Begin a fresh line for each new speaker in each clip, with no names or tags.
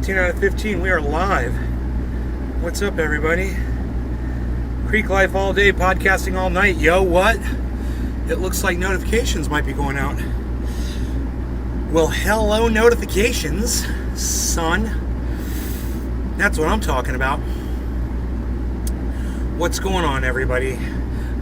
14 out of 15, we are live. What's up, everybody? Creek Life all day, podcasting all night. Yo, what? It looks like notifications might be going out. Well, hello, notifications, son. That's what I'm talking about. What's going on, everybody?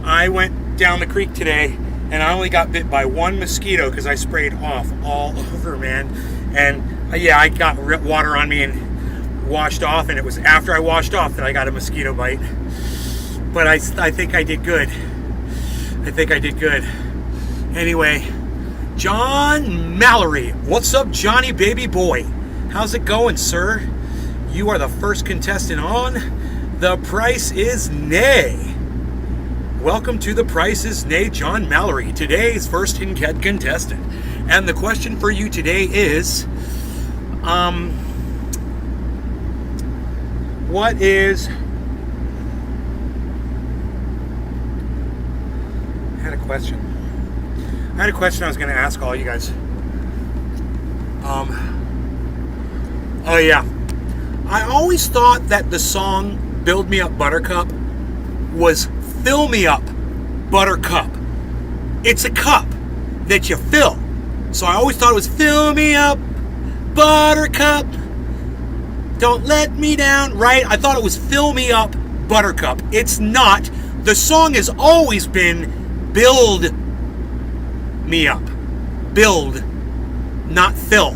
I went down the creek today, and I only got bit by one mosquito because I sprayed off all over, man. And yeah, I got water on me and washed off, and it was after I washed off that I got a mosquito bite. But I think I did good. Anyway, John Mallory. What's up, Johnny baby boy? How's it going, sir? You are the first contestant on The Price is Nay. Welcome to The Price is Nay, John Mallory, today's first contestant. And the question for you today is, what is... I had a question I was going to ask all you guys. Oh yeah. I always thought that the song Build Me Up Buttercup was Fill Me Up Buttercup. It's a cup that you fill. So I always thought it was Fill Me Up Buttercup. Don't let me down, right? I thought it was Fill Me Up Buttercup. It's not. The song has always been Build Me Up. Build, not fill.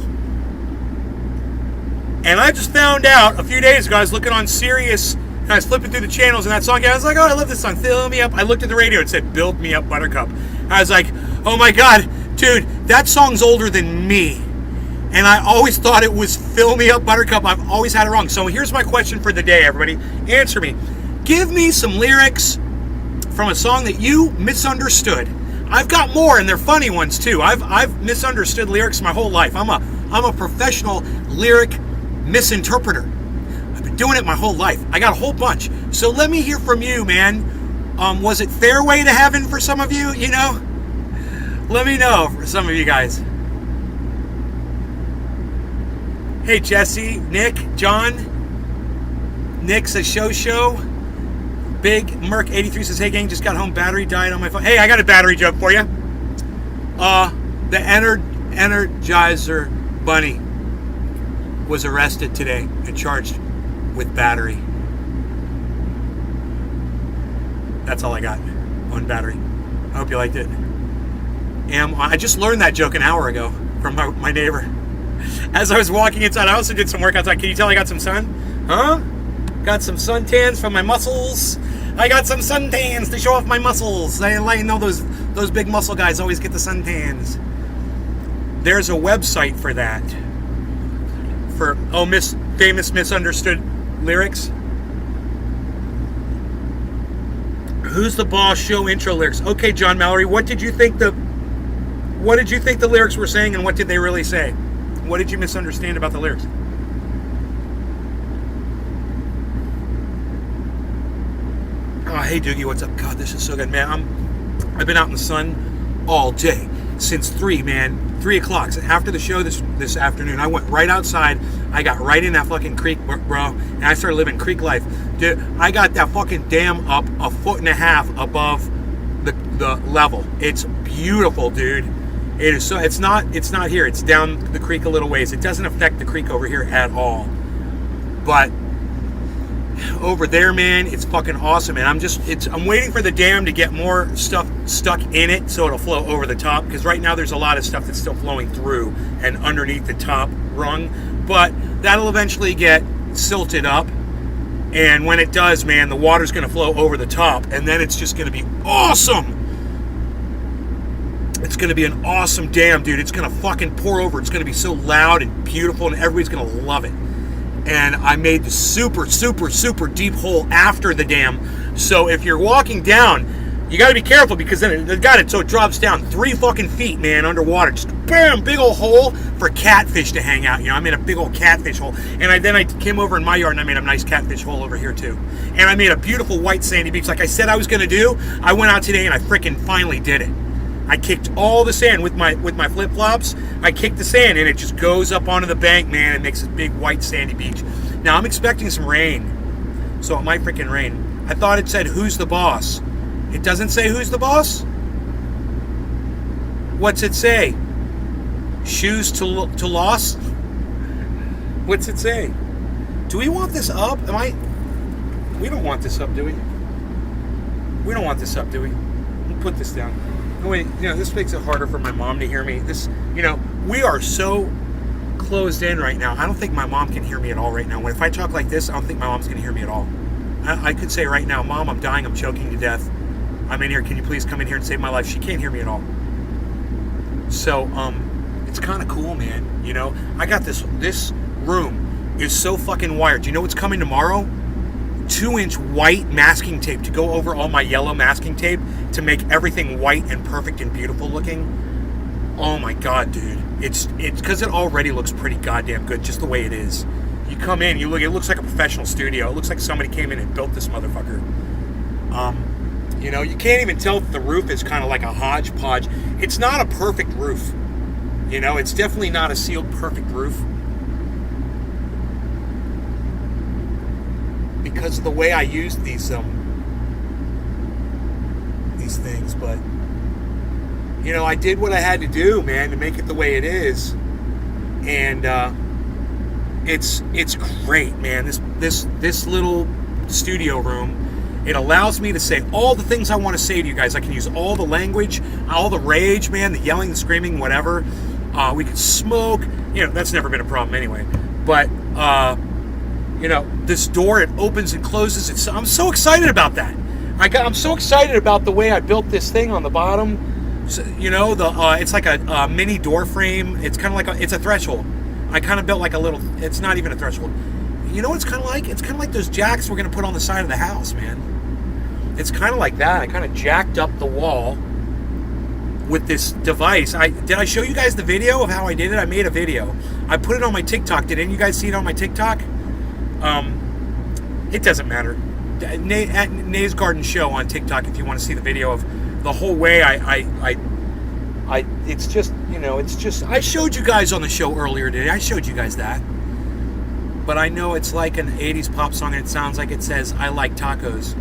And I just found out a few days ago, I was looking on Sirius, and I was flipping through the channels, and that song, I was like, oh, I love this song, Fill Me Up. I looked at the radio, it said, Build Me Up Buttercup. I was like, oh my God, dude, that song's older than me. And I always thought it was Fill Me Up Buttercup. I've always had it wrong. So here's my question for the day, everybody. Answer me. Give me some lyrics from a song that you misunderstood. I've got more, and they're funny ones too. I've misunderstood lyrics my whole life. I'm a professional lyric misinterpreter. I've been doing it my whole life. I got a whole bunch. So let me hear from you, man. Was it Fairway to Heaven for some of you? You know? Let me know for some of you guys. Hey, Jesse, Nick, John. Nick says show. Big Merc 83 says, hey gang, just got home, battery died on my phone. Hey, I got a battery joke for you. The Energizer Bunny was arrested today and charged with battery. That's all I got on battery. I hope you liked it. I just learned that joke an hour ago from my neighbor. As I was walking inside, I also did some work outside. Can you tell I got some sun? Huh? Got some suntans from my muscles. I got some suntans to show off my muscles. I know those big muscle guys always get the suntans. There's a website for that. For famous misunderstood lyrics. Who's the Boss Show intro lyrics? Okay, John Mallory, what did you think the lyrics were saying, and what did they really say? What did you misunderstand about the lyrics? Oh, hey Doogie, what's up? God, this is so good, man. I've been out in the sun all day since 3 o'clock. So after the show this afternoon, I went right outside. I got right in that fucking creek, bro, and I started living creek life. Dude, I got that fucking dam up 1.5 feet above the level. It's beautiful, dude. It is so. It's not here. It's down the creek a little ways. It doesn't affect the creek over here at all. But over there, man, it's fucking awesome. And I'm waiting for the dam to get more stuff stuck in it so it'll flow over the top. Because right now there's a lot of stuff that's still flowing through and underneath the top rung. But that'll eventually get silted up. And when it does, man, the water's going to flow over the top. And then it's just going to be awesome. It's going to be an awesome dam, dude. It's going to fucking pour over. It's going to be so loud and beautiful, and everybody's going to love it. And I made the super, super, super deep hole after the dam. So if you're walking down, you got to be careful, because then it got it so it drops down 3 fucking feet, man, underwater. Just bam, big old hole for catfish to hang out. You know, I made a big old catfish hole. And then I came over in my yard and I made a nice catfish hole over here too. And I made a beautiful white sandy beach like I said I was going to do. I went out today and I freaking finally did it. I kicked all the sand with my flip flops. I kicked the sand and it just goes up onto the bank, man. It makes this big white sandy beach. Now I'm expecting some rain, so it might freaking rain. I thought it said who's the boss. It doesn't say who's the boss. What's it say? Shoes to loss. What's it say? Do we want this up? We don't want this up, do we? We don't want this up, do we? We'll put this down. Oh, wait, this makes it harder for my mom to hear me. We are so closed in right now. I don't think my mom can hear me at all right now. If I talk like this, I don't think my mom's going to hear me at all. I could say right now, Mom, I'm dying, I'm choking to death. I'm in here, can you please come in here and save my life? She can't hear me at all. So, it's kind of cool, man. I got this room is so fucking wired. Do you know what's coming tomorrow? 2-inch white masking tape to go over all my yellow masking tape to make everything white and perfect and beautiful looking. Oh my god, dude. It's because it already looks pretty goddamn good just the way it is. You come in, it looks like a professional studio. It looks like somebody came in and built this motherfucker. You can't even tell if the roof is kind of like a hodgepodge. It's not a perfect roof. It's definitely not a sealed perfect roof. Because of the way I use these things, but I did what I had to do, man, to make it the way it is, and it's great, man. This little studio room, it allows me to say all the things I want to say to you guys. I can use all the language, all the rage, man, the yelling, the screaming, whatever. We can smoke. That's never been a problem anyway. But this door, it opens and closes. I'm so excited about that. I'm so excited about the way I built this thing on the bottom. So, it's like a mini door frame. It's kind of like it's a threshold. I kind of built like a little. It's not even a threshold. You know what it's kind of like? It's kind of like those jacks we're gonna put on the side of the house, man. It's kind of like that. I kind of jacked up the wall with this device. Did I show you guys the video of how I did it? I made a video. I put it on my TikTok. Did any of you guys see it on my TikTok? It doesn't matter. At Nays Garden Show on TikTok, if you want to see the video of the whole way it's just I showed you guys on the show earlier today. I showed you guys that. But I know it's like an 80s pop song and it sounds like it says, I like tacos.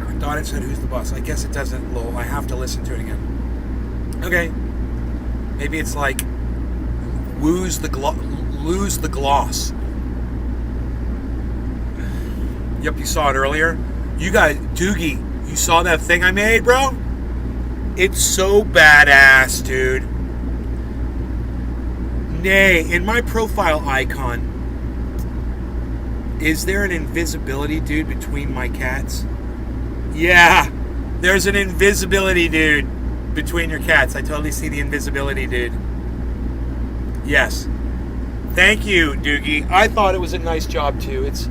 I thought it said who's the boss. I guess it doesn't, lol. I have to listen to it again. Okay. Maybe it's like lose the gloss. Yep, you saw it earlier. You guys, Doogie, you saw that thing I made, bro? It's so badass, dude. Nay, in my profile icon, is there an invisibility dude between my cats? Yeah, there's an invisibility dude between your cats. I totally see the invisibility dude. Yes. Thank you, Doogie. I thought it was a nice job, too. It's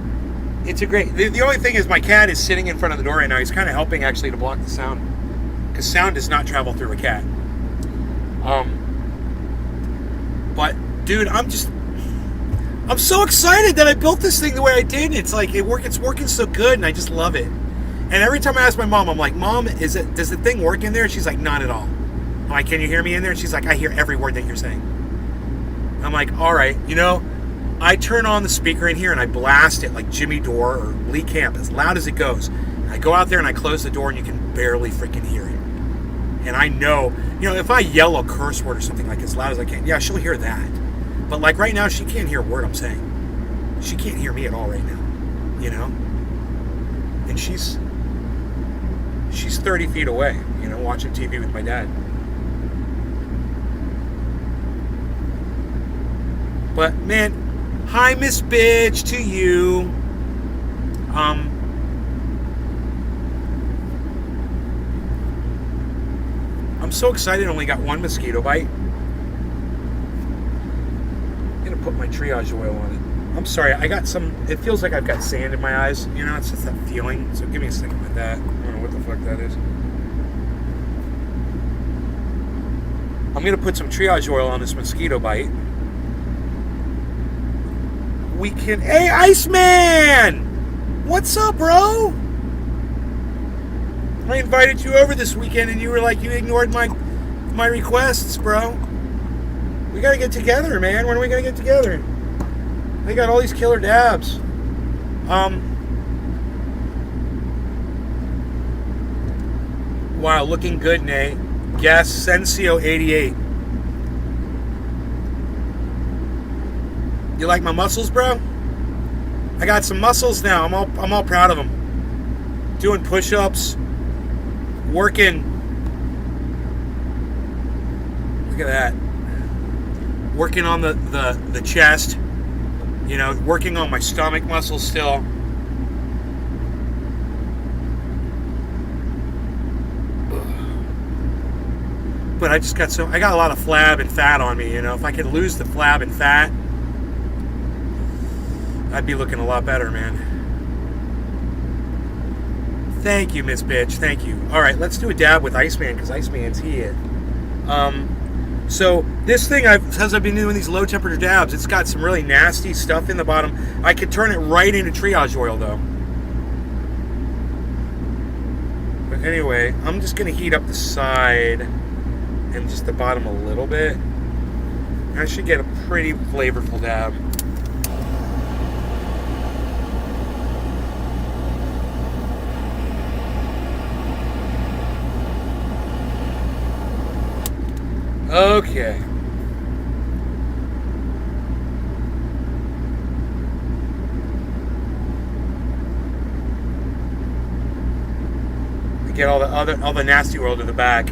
a great... The only thing is my cat is sitting in front of the door right now. He's kind of helping, actually, to block the sound. Because sound does not travel through a cat. But, dude, I'm so excited that I built this thing the way I did. It's like, it's working so good, and I just love it. And every time I ask my mom, I'm like, Mom, does the thing work in there? And she's like, not at all. I'm like, can you hear me in there? And she's like, I hear every word that you're saying. I'm like, all right, I turn on the speaker in here and I blast it like Jimmy Dore or Lee Camp as loud as it goes. And I go out there and I close the door and you can barely freaking hear it. And I know, if I yell a curse word or something like as loud as I can, yeah, she'll hear that. But like right now, she can't hear a word I'm saying. She can't hear me at all right now, And she's 30 feet away, watching TV with my dad. But man, hi Miss Bitch to you. I'm so excited I only got one mosquito bite. I'm gonna put my triage oil on it. I'm sorry, it feels like I've got sand in my eyes. It's just that feeling. So give me a second with that. I don't know what the fuck that is. I'm gonna put some triage oil on this mosquito bite. weekend. Hey, Iceman! What's up, bro? I invited you over this weekend and you were like, you ignored my requests, bro. We gotta get together, man. When are we gonna get together? They got all these killer dabs. Wow, looking good, Nate. Yes, Sensio 88. You like my muscles, bro? I got some muscles now. I'm all proud of them. Doing push-ups, working. Look at that. Working on the chest. You know, working on my stomach muscles still. But I got a lot of flab and fat on me, you know. If I could lose the flab and fat, I'd be looking a lot better, man. Thank you, Miss Bitch. Thank you. All right, let's do a dab with Iceman, because Iceman's here. So this thing, as I've been doing these low temperature dabs, it's got some really nasty stuff in the bottom. I could turn it right into triage oil, though. But anyway, I'm just going to heat up the side and just the bottom a little bit. I should get a pretty flavorful dab. Okay. Get all the nasty oil to the back.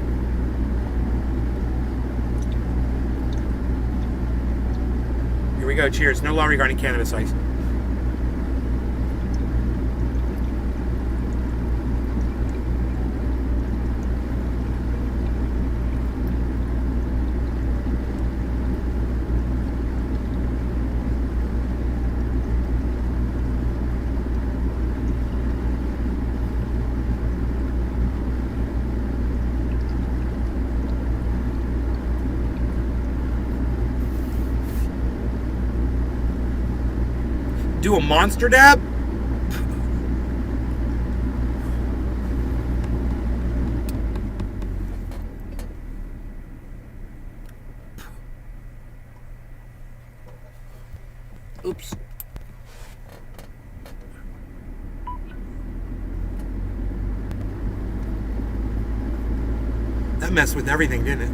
Here we go. Cheers. No law regarding cannabis ice. Do a monster dab? Oops. That messed with everything, didn't it?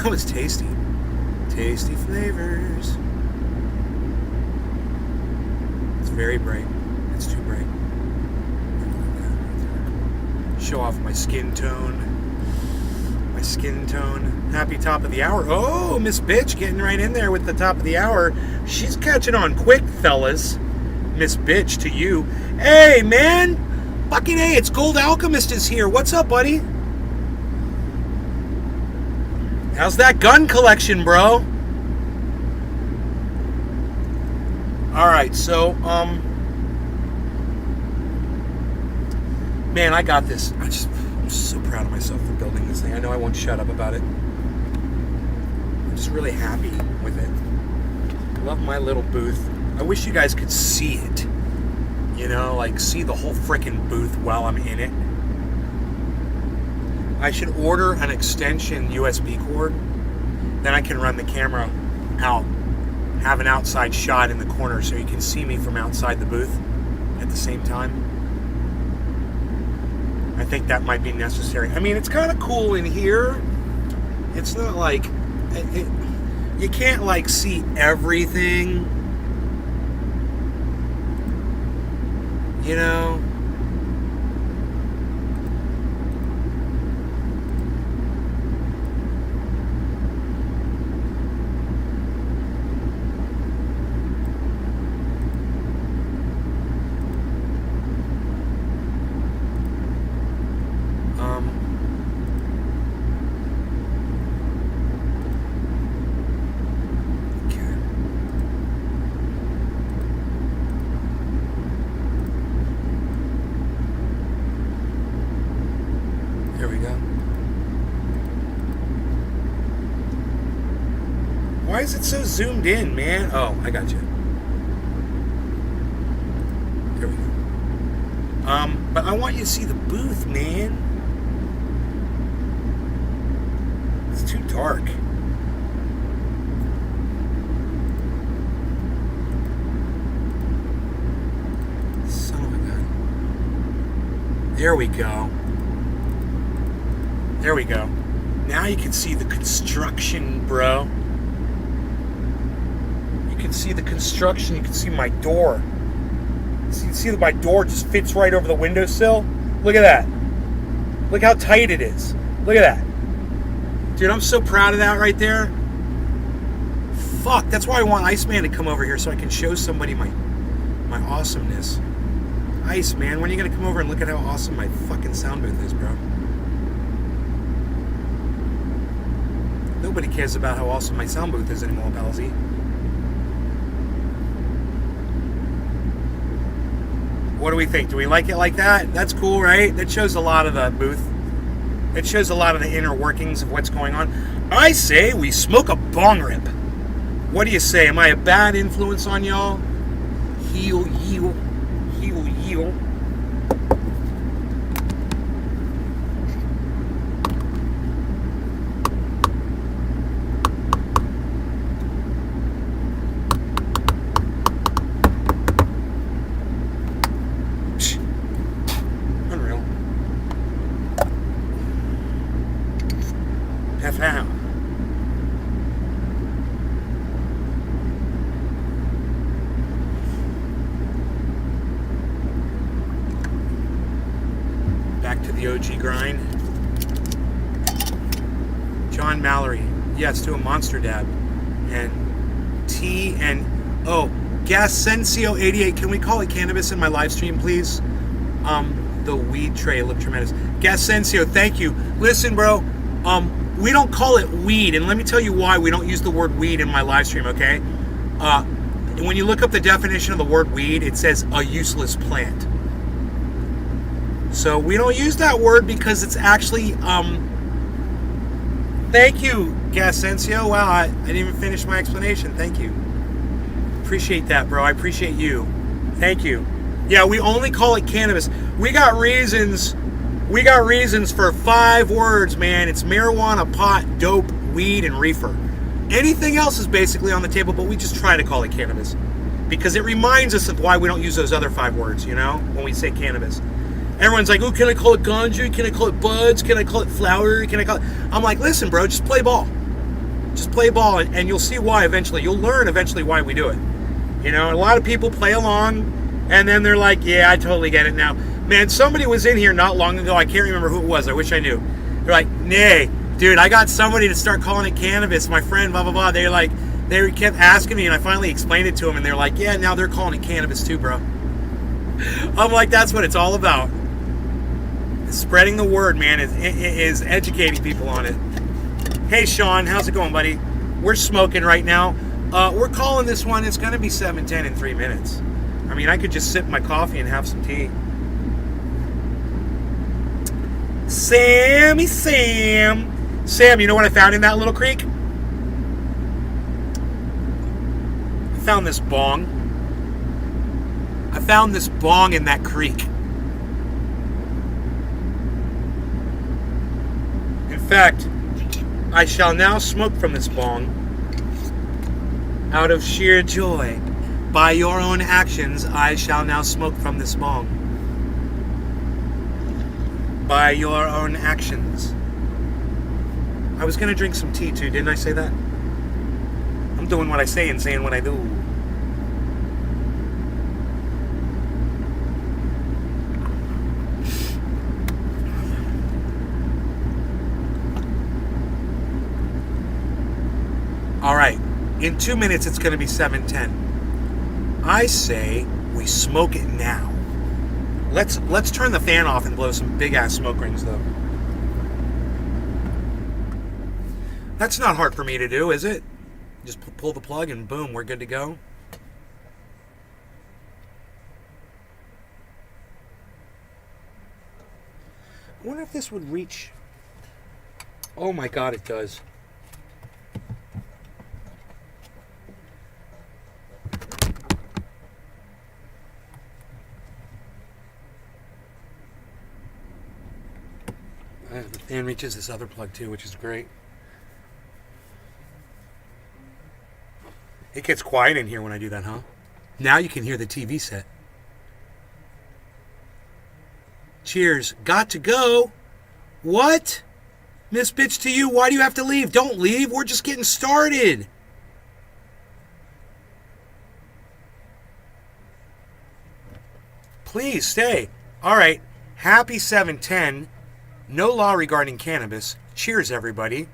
That was tasty. Tasty flavors. It's very bright. It's too bright. Show off my skin tone. My skin tone. Happy top of the hour. Oh, Miss Bitch getting right in there with the top of the hour. She's catching on quick, fellas. Miss Bitch to you. Hey, man. Fucking A, it's Gold Alchemist is here. What's up, buddy? How's that gun collection, bro? Alright, so, man, I got this. I'm so proud of myself for building this thing. I know I won't shut up about it. I'm just really happy with it. I love my little booth. I wish you guys could see it. You know, like, see the whole frickin' booth while I'm in it. I should order an extension USB cord. Then I can run the camera out. Have an outside shot in the corner so you can see me from outside the booth at the same time. I think that might be necessary. I mean, it's kind of cool in here. It's not like... you can't, like, see everything. You know? Why is it so zoomed in, man? Oh, I got you. There we go. But I want you to see the booth, man. It's too dark. Son of a gun. There we go. There we go. Now you can see the construction, bro. You can see the construction. You can see my door. So you can see that my door just fits right over the windowsill. Look at that. Look how tight it is. Look at that. Dude, I'm so proud of that right there. Fuck, that's why I want Iceman to come over here so I can show somebody my awesomeness. Iceman, when are you going to come over and look at how awesome my fucking sound booth is, bro? Nobody cares about how awesome my sound booth is anymore, Palsy. What do we think? Do we like it like that? That's cool, right? That shows a lot of the booth. It shows a lot of the inner workings of what's going on. I say we smoke a bong rip. What do you say? Am I a bad influence on y'all? Heel, heel, heel, heel. Unreal. Half. Back to the OG grind. John Mallory. Yes, to a monster dab. And T and Gasensio 88. Can we call it cannabis in my live stream, please? The weed tray looked tremendous. Gasensio, thank you. Listen, bro. We don't call it weed, and let me tell you why we don't use the word weed in my live stream, okay? When you look up the definition of the word weed, it says a useless plant. So we don't use that word because it's actually, thank you, Gasensio. Wow, I didn't even finish my explanation. Thank you. Appreciate that, bro. I appreciate you. Thank you. Yeah, we only call it cannabis. We got reasons for 5 words, man. It's marijuana, pot, dope, weed, and reefer. Anything else is basically on the table, but we just try to call it cannabis because it reminds us of why we don't use those other 5 words, you know, when we say cannabis. Everyone's like, oh, can I call it ganja? Can I call it buds? Can I call it flower? Can I call it... I'm like, listen, bro, just play ball. Just play ball, and you'll see why eventually. You'll learn eventually why we do it. You know, a lot of people play along, and then they're like, yeah, I totally get it now. Man, somebody was in here not long ago. I can't remember who it was. I wish I knew. They're like, nay, dude, I got somebody to start calling it cannabis. My friend, blah, blah, blah. They kept asking me, and I finally explained it to them, and they're like, yeah, now they're calling it cannabis too, bro. I'm like, that's what it's all about. Spreading the word, man, is educating people on it. Hey, Sean, how's it going, buddy? We're smoking right now. We're calling this one. It's going to be 7:10 in 3 minutes. I mean, I could just sip my coffee and have some tea. Sam, you know what I found in that little creek? I found this bong. I found this bong in that creek. In fact, I shall now smoke from this bong out of sheer joy. By your own actions, I shall now smoke from this bong. By your own actions. I was going to drink some tea too, didn't I say that? I'm doing what I say and saying what I do. All right, in 2 minutes it's going to be 7:10. I say we smoke it now. Let's turn the fan off and blow some big ass smoke rings though. That's not hard for me to do, is it? Just pull the plug and boom, we're good to go. I wonder if this would reach. Oh my God, it does. The fan reaches this other plug too, which is great. It gets quiet in here when I do that, huh? Now you can hear the TV set. Cheers. Got to go. What? Miss Bitch to you, why do you have to leave? Don't leave. We're just getting started. Please stay. All right. Happy 7/10. No law regarding cannabis. Cheers, everybody.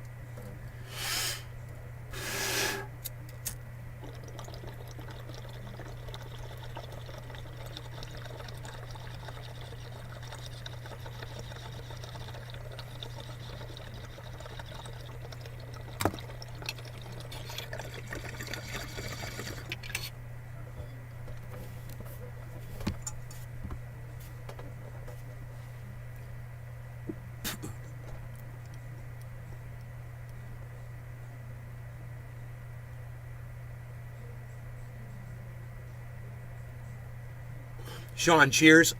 Sean, cheers.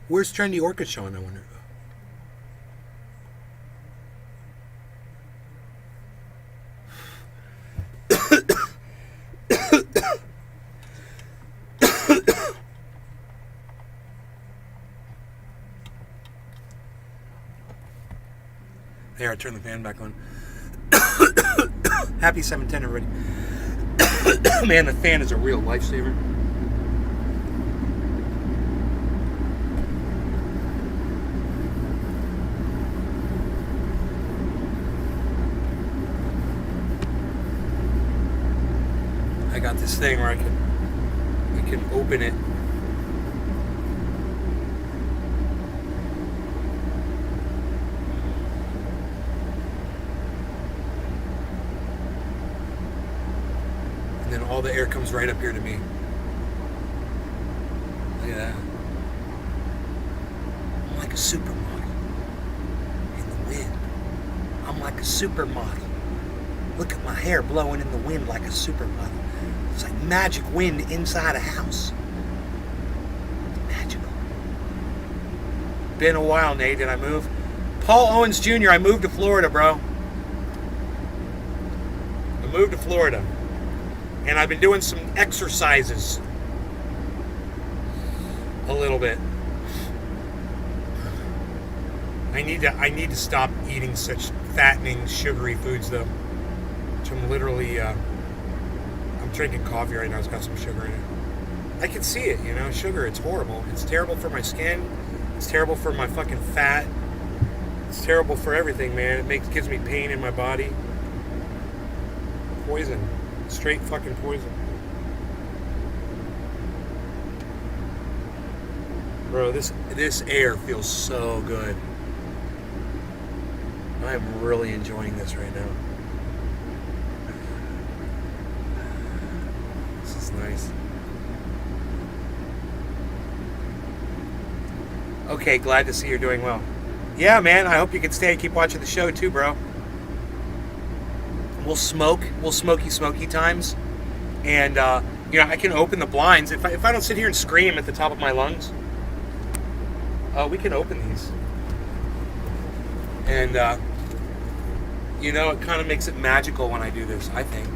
Where's Trendy Orchid Sean, I wonder? There, I turned the fan back on. Happy 7/10, everybody. Man, the fan is a real lifesaver. I got this thing where I can open it. And then all the air comes right up here to me. Look at that. I'm like a supermodel in the wind. I'm like a supermodel. Look at my hair blowing in the wind like a supermodel. It's like magic wind inside a house. Magical. Been a while, Nate. Did I move? Paul Owens Jr., I moved to Florida, bro. I moved to Florida. And I've been doing some exercises. A little bit. I need to stop eating such fattening, sugary foods, though. Which I'm literally... I'm drinking coffee right now. It's got some sugar in it. I can see it, you know. Sugar, it's horrible. It's terrible for my skin. It's terrible for my fucking fat. It's terrible for everything, man. It gives me pain in my body. Poison. Straight fucking poison. Bro, this air feels so good. I'm really enjoying this right now. This is nice. Okay, glad to see you're doing well. Yeah, man, I hope you can stay and keep watching the show too, bro. We'll smoke. We'll smoky times. And, you know, I can open the blinds. If I don't sit here and scream at the top of my lungs, we can open these. And, you know, it kind of makes it magical when I do this, I think.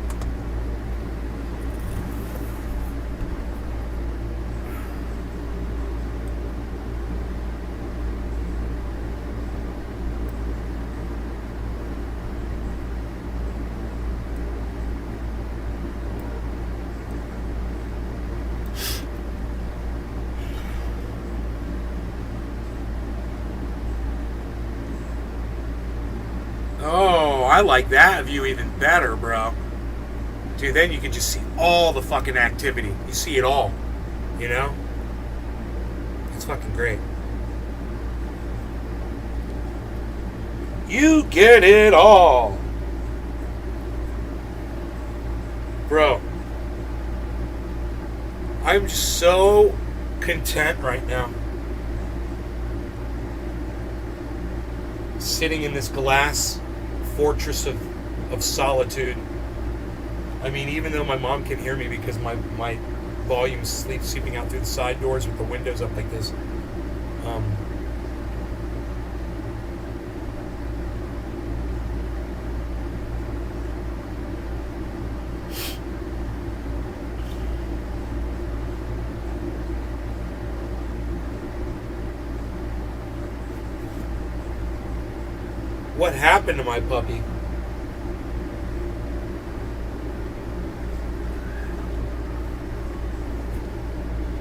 Oh, I like that view even better, bro. Dude, then you can just see all the fucking activity. You see it all, you know? It's fucking great. You get it all. Bro, I'm just so content right now. Sitting in this glass fortress of solitude. I mean, even though my mom can hear me because my volume's seeping out through the side doors with the windows up like this, What happened to my puppy?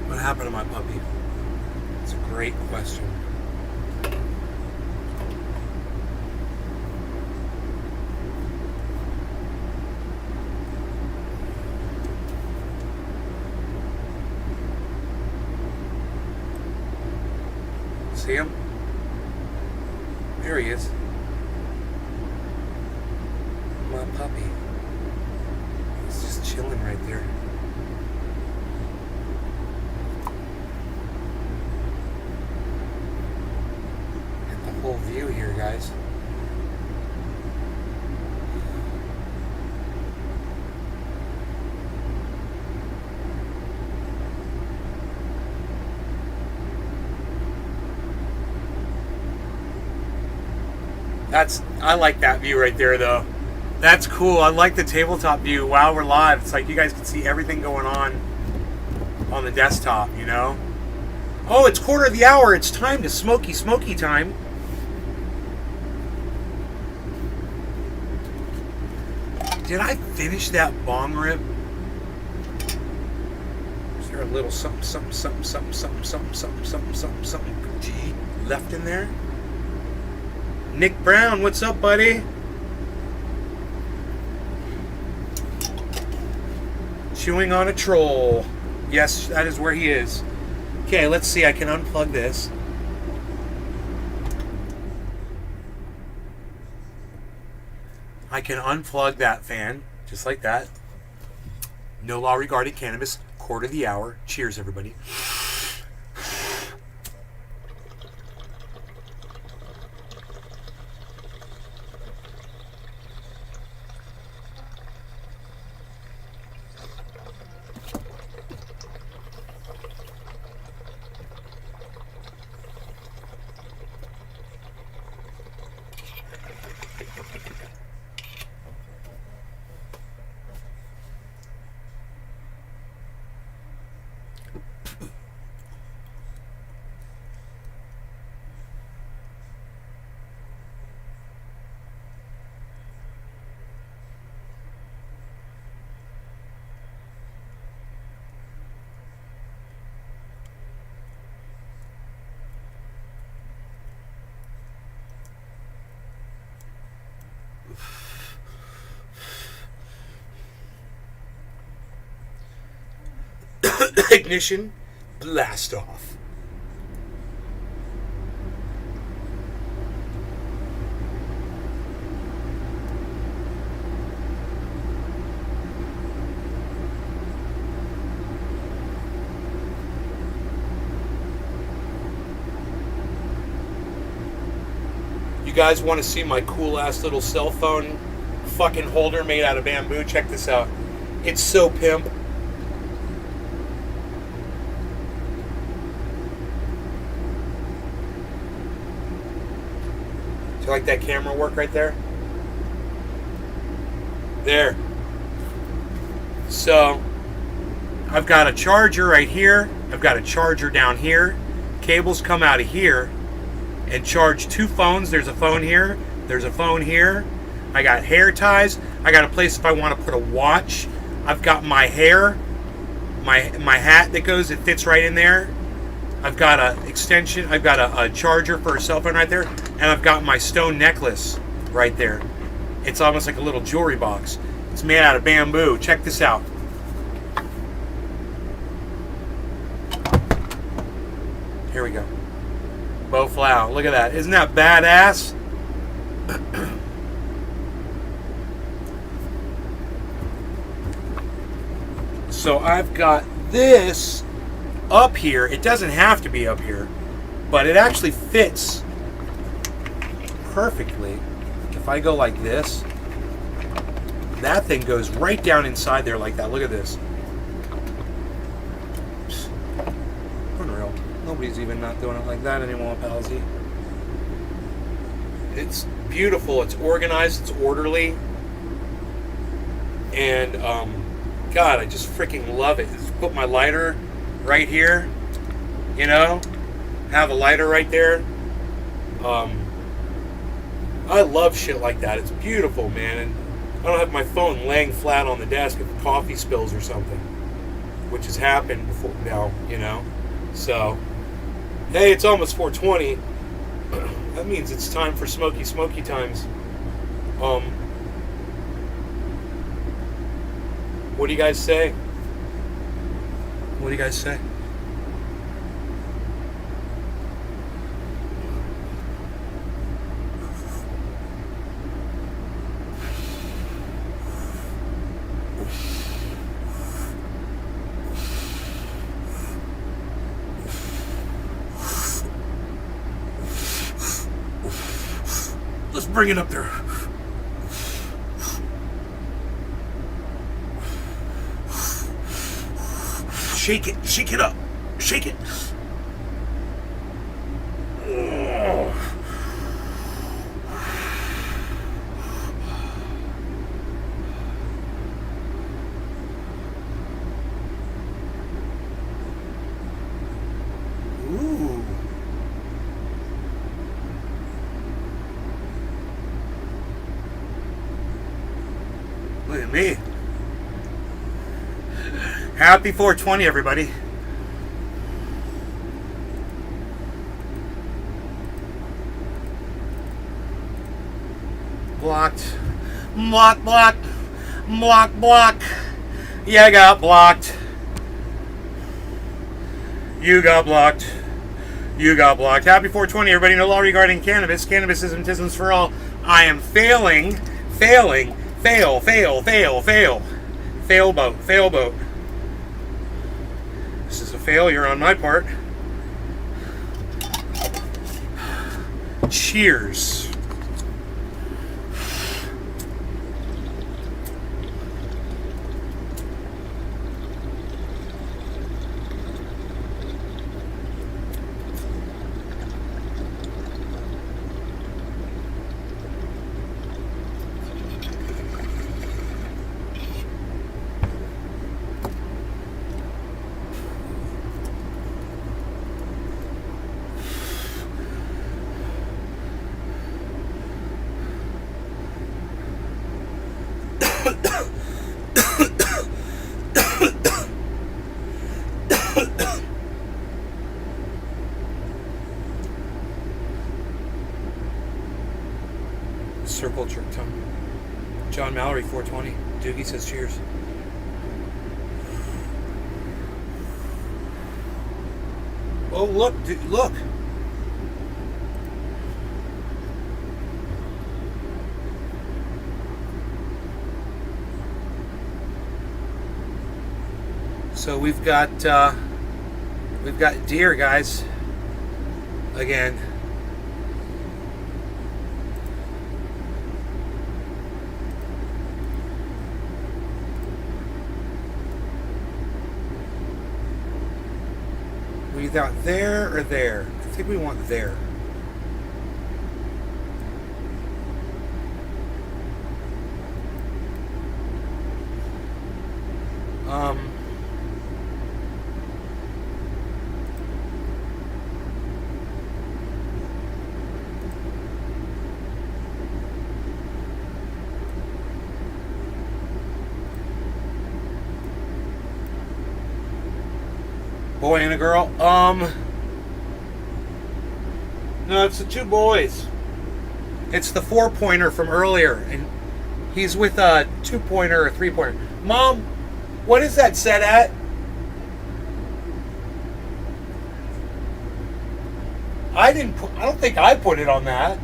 What happened to my puppy? It's a great question. See him? There he is. My puppy. He's just chilling right there. Get the whole view here, guys. I like that view right there, though. That's cool. I like the tabletop view while we're live. It's like you guys can see everything going on the desktop, you know? Oh, it's 1:15. It's time to smoky time. Did I finish that bong rip? Is there a little something G left in there? Nick Brown, what's up, buddy? Chewing on a troll. Yes, that is where he is. Okay, let's see. I can unplug this. I can unplug that fan, just like that. No law regarding cannabis. 1:15. Cheers, everybody. Ignition, blast off. You guys want to see my cool ass little cell phone fucking holder made out of bamboo? Check this out. It's so pimp. Do you like that camera work right there? There. So, I've got a charger right here. I've got a charger down here. Cables come out of here and charge two phones. There's a phone here. There's a phone here. I got hair ties. I got a place if I want to put a watch. I've got my hair, my hat that goes, it fits right in there. I've got a extension. I've got a charger for a cell phone right there, and I've got my stone necklace right there. It's almost like a little jewelry box. It's made out of bamboo. Check this out. Here we go. Beau Flau. Look at that. Isn't that badass? So I've got this up here. It doesn't have to be up here, but it actually fits perfectly. If I go like this, that thing goes right down inside there like that. Look at this. Unreal. Nobody's even not doing it like that anymore, palsy. It's beautiful. It's organized. It's orderly. And, God, I just freaking love it. Just put my lighter right here, you know, have a lighter right there. I love shit like that. It's beautiful, man. And I don't have my phone laying flat on the desk if coffee spills or something, which has happened before now, you know. So, hey, it's almost 4:20. That means it's time for smoky times. What do you guys say? What do you guys say? Let's bring it up there. Shake it up. Shake it. Ooh. Look at me. Happy 420, everybody. Blocked. Block. Yeah, I got blocked. You got blocked. Happy 420, everybody. No law regarding cannabis. Cannabisism, tisms for all. I am failing. Fail boat. This is a failure on my part. Cheers. Circle jerk tongue. John Mallory, 420. Doogie says cheers. Oh, look, look. So we've got deer, guys. Again. We got there or there? I think we want there. Boy and a girl. No, it's the two boys. It's the 4-pointer from earlier, and he's with a 2-pointer or 3-pointer. Mom, what is that set at? I don't think I put it on that.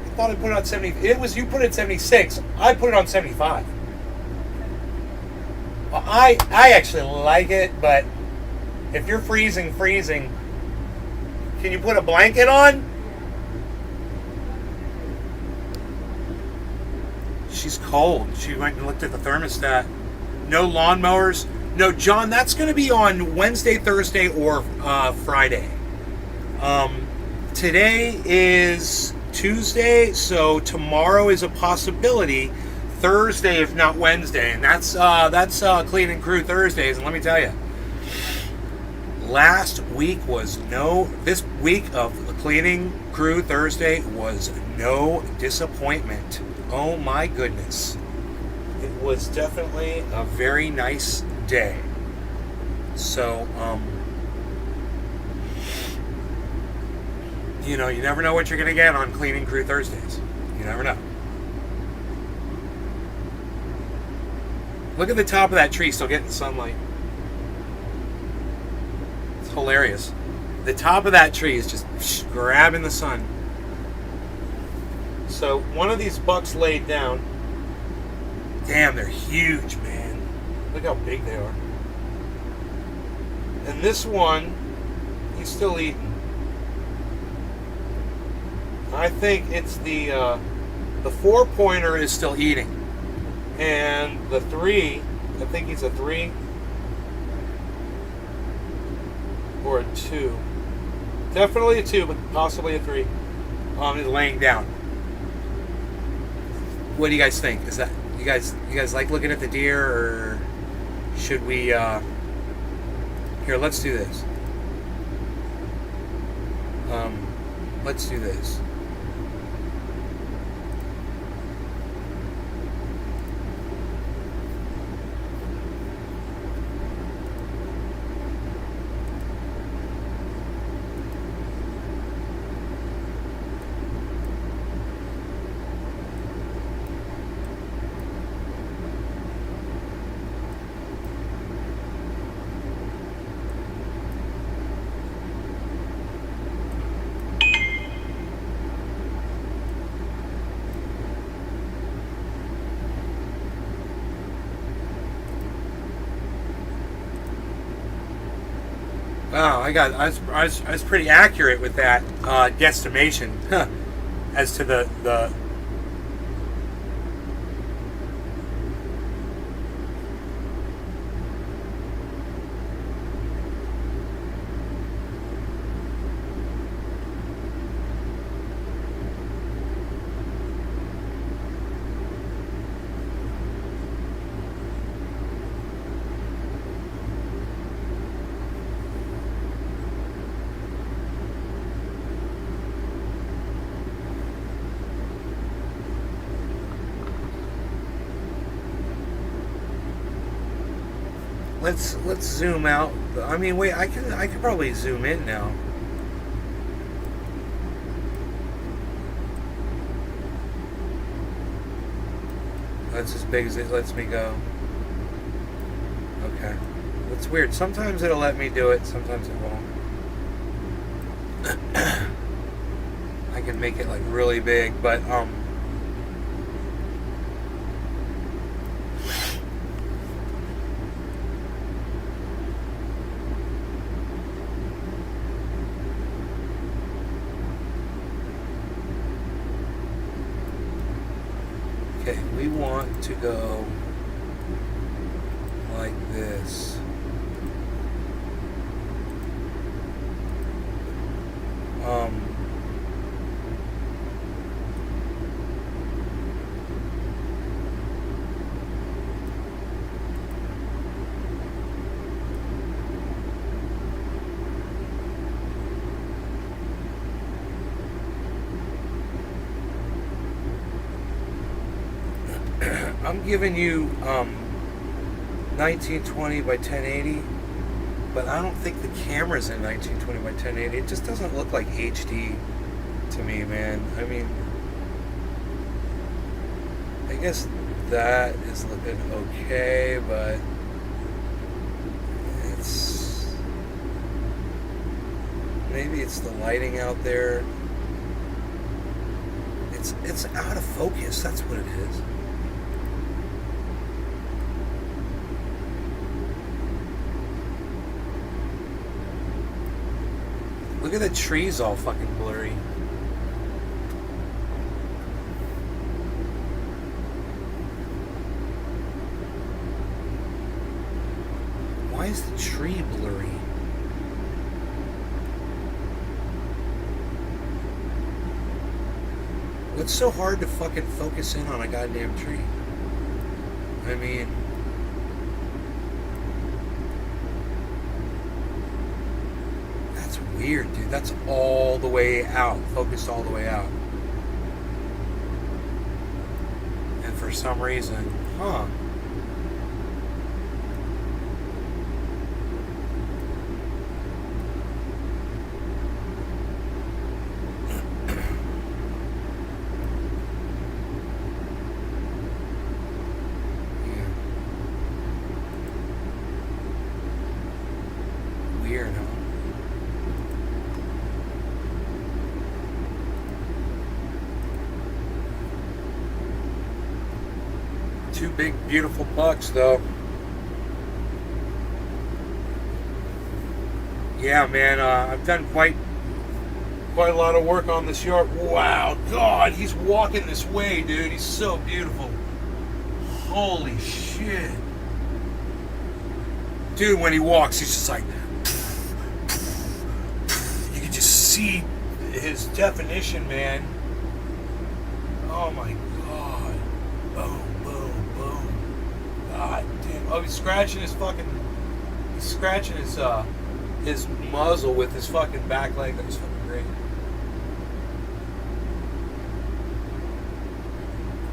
I thought I put it on 70. It was you put it at 76. I put it on 75. Well, I actually like it, but if you're freezing, can you put a blanket on? She's cold. She went and looked at the thermostat. No lawnmowers. No, John, that's going to be on Wednesday, Thursday, or Friday. Today is Tuesday, so tomorrow is a possibility. Thursday, if not Wednesday, and that's Clean and Crew Thursdays. And let me tell you, last week was this week of Cleaning Crew Thursday was no disappointment. Oh my goodness. It was definitely a very nice day. So, you know, you never know what you're going to get on Cleaning Crew Thursdays. You never know. Look at the top of that tree still getting sunlight. It's hilarious. The top of that tree is just grabbing the sun. So one of these bucks laid down. Damn, they're huge, man. Look how big they are. And this one, he's still eating. I think it's the 4-pointer is still eating. And the 3, I think he's a 3 or a 2. Definitely a 2, but possibly a 3. Is laying down. What do you guys think? Is that you guys like looking at the deer, or should we? Here, let's do this. Let's do this. Wow, I was pretty accurate with that guesstimation as to the Let's zoom out. I mean, wait, I could probably zoom in now. That's as big as it lets me go. Okay. It's weird. Sometimes it'll let me do it, sometimes it won't. I can make it like really big, but okay, we want to go like this. I'm giving you 1920 by 1080, but I don't think the camera's in 1920 by 1080. It just doesn't look like HD to me, man. I mean, I guess that is looking okay, but it's maybe it's the lighting out there. It's out of focus. That's what it is. Look at the trees all fucking blurry. Why is the tree blurry? What's so hard to fucking focus in on a goddamn tree? I mean, that's Weird, dude. That's all the way out. Focused all the way out. And for some reason, huh. Weird, huh? Two big, beautiful bucks, though. Yeah, man, I've done quite a lot of work on this yard. Wow, God, he's walking this way, dude. He's so beautiful. Holy shit. Dude, when he walks, he's just like... You can just see his definition, man. Oh, my God. Boom, boom, boom. God damn. Oh, he's scratching his fucking... He's scratching his muzzle with his fucking back leg. That was fucking great.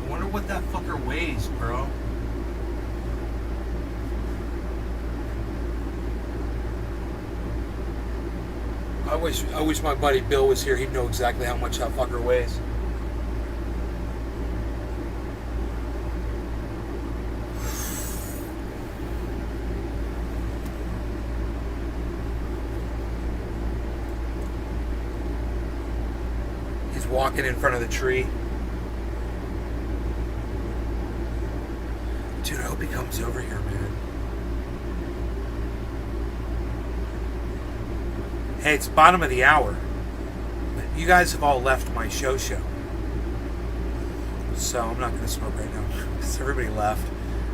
I wonder what that fucker weighs, bro. I wish my buddy Bill was here. He'd know exactly how much that fucker weighs. He's walking in front of the tree. Dude, I hope he comes over here, man. Hey, it's bottom of the hour. You guys have all left my show. So I'm not going to smoke right now. Because everybody left.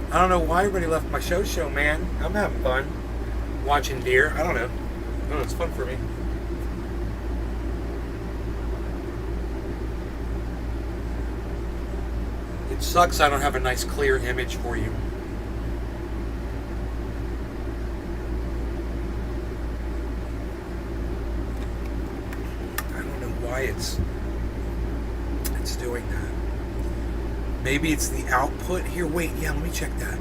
I don't know why everybody left my show, man. I'm having fun. Watching deer. I don't know. It's fun for me. It sucks I don't have a nice clear image for you. It's doing that. Maybe it's the output here. Wait, yeah, let me check that.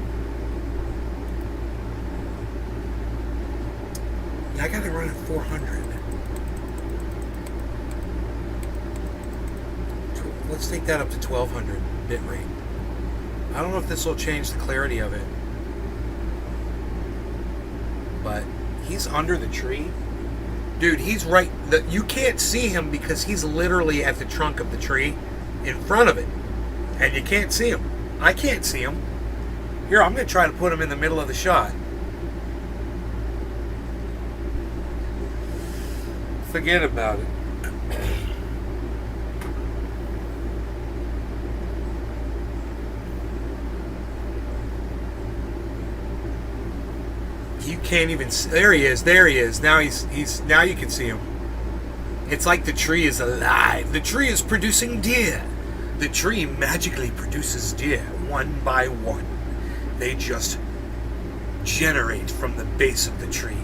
Yeah, I got it run at 400. Let's take that up to 1200 bit rate. I don't know if this will change the clarity of it, but he's under the tree. Dude, he's right. You can't see him because he's literally at the trunk of the tree in front of it. And you can't see him. I can't see him. Here, I'm going to try to put him in the middle of the shot. Forget about it. You can't even see. There he is. Now now you can see him. It's like the tree is alive. The tree is producing deer. The tree magically produces deer one by one. They just generate from the base of the tree.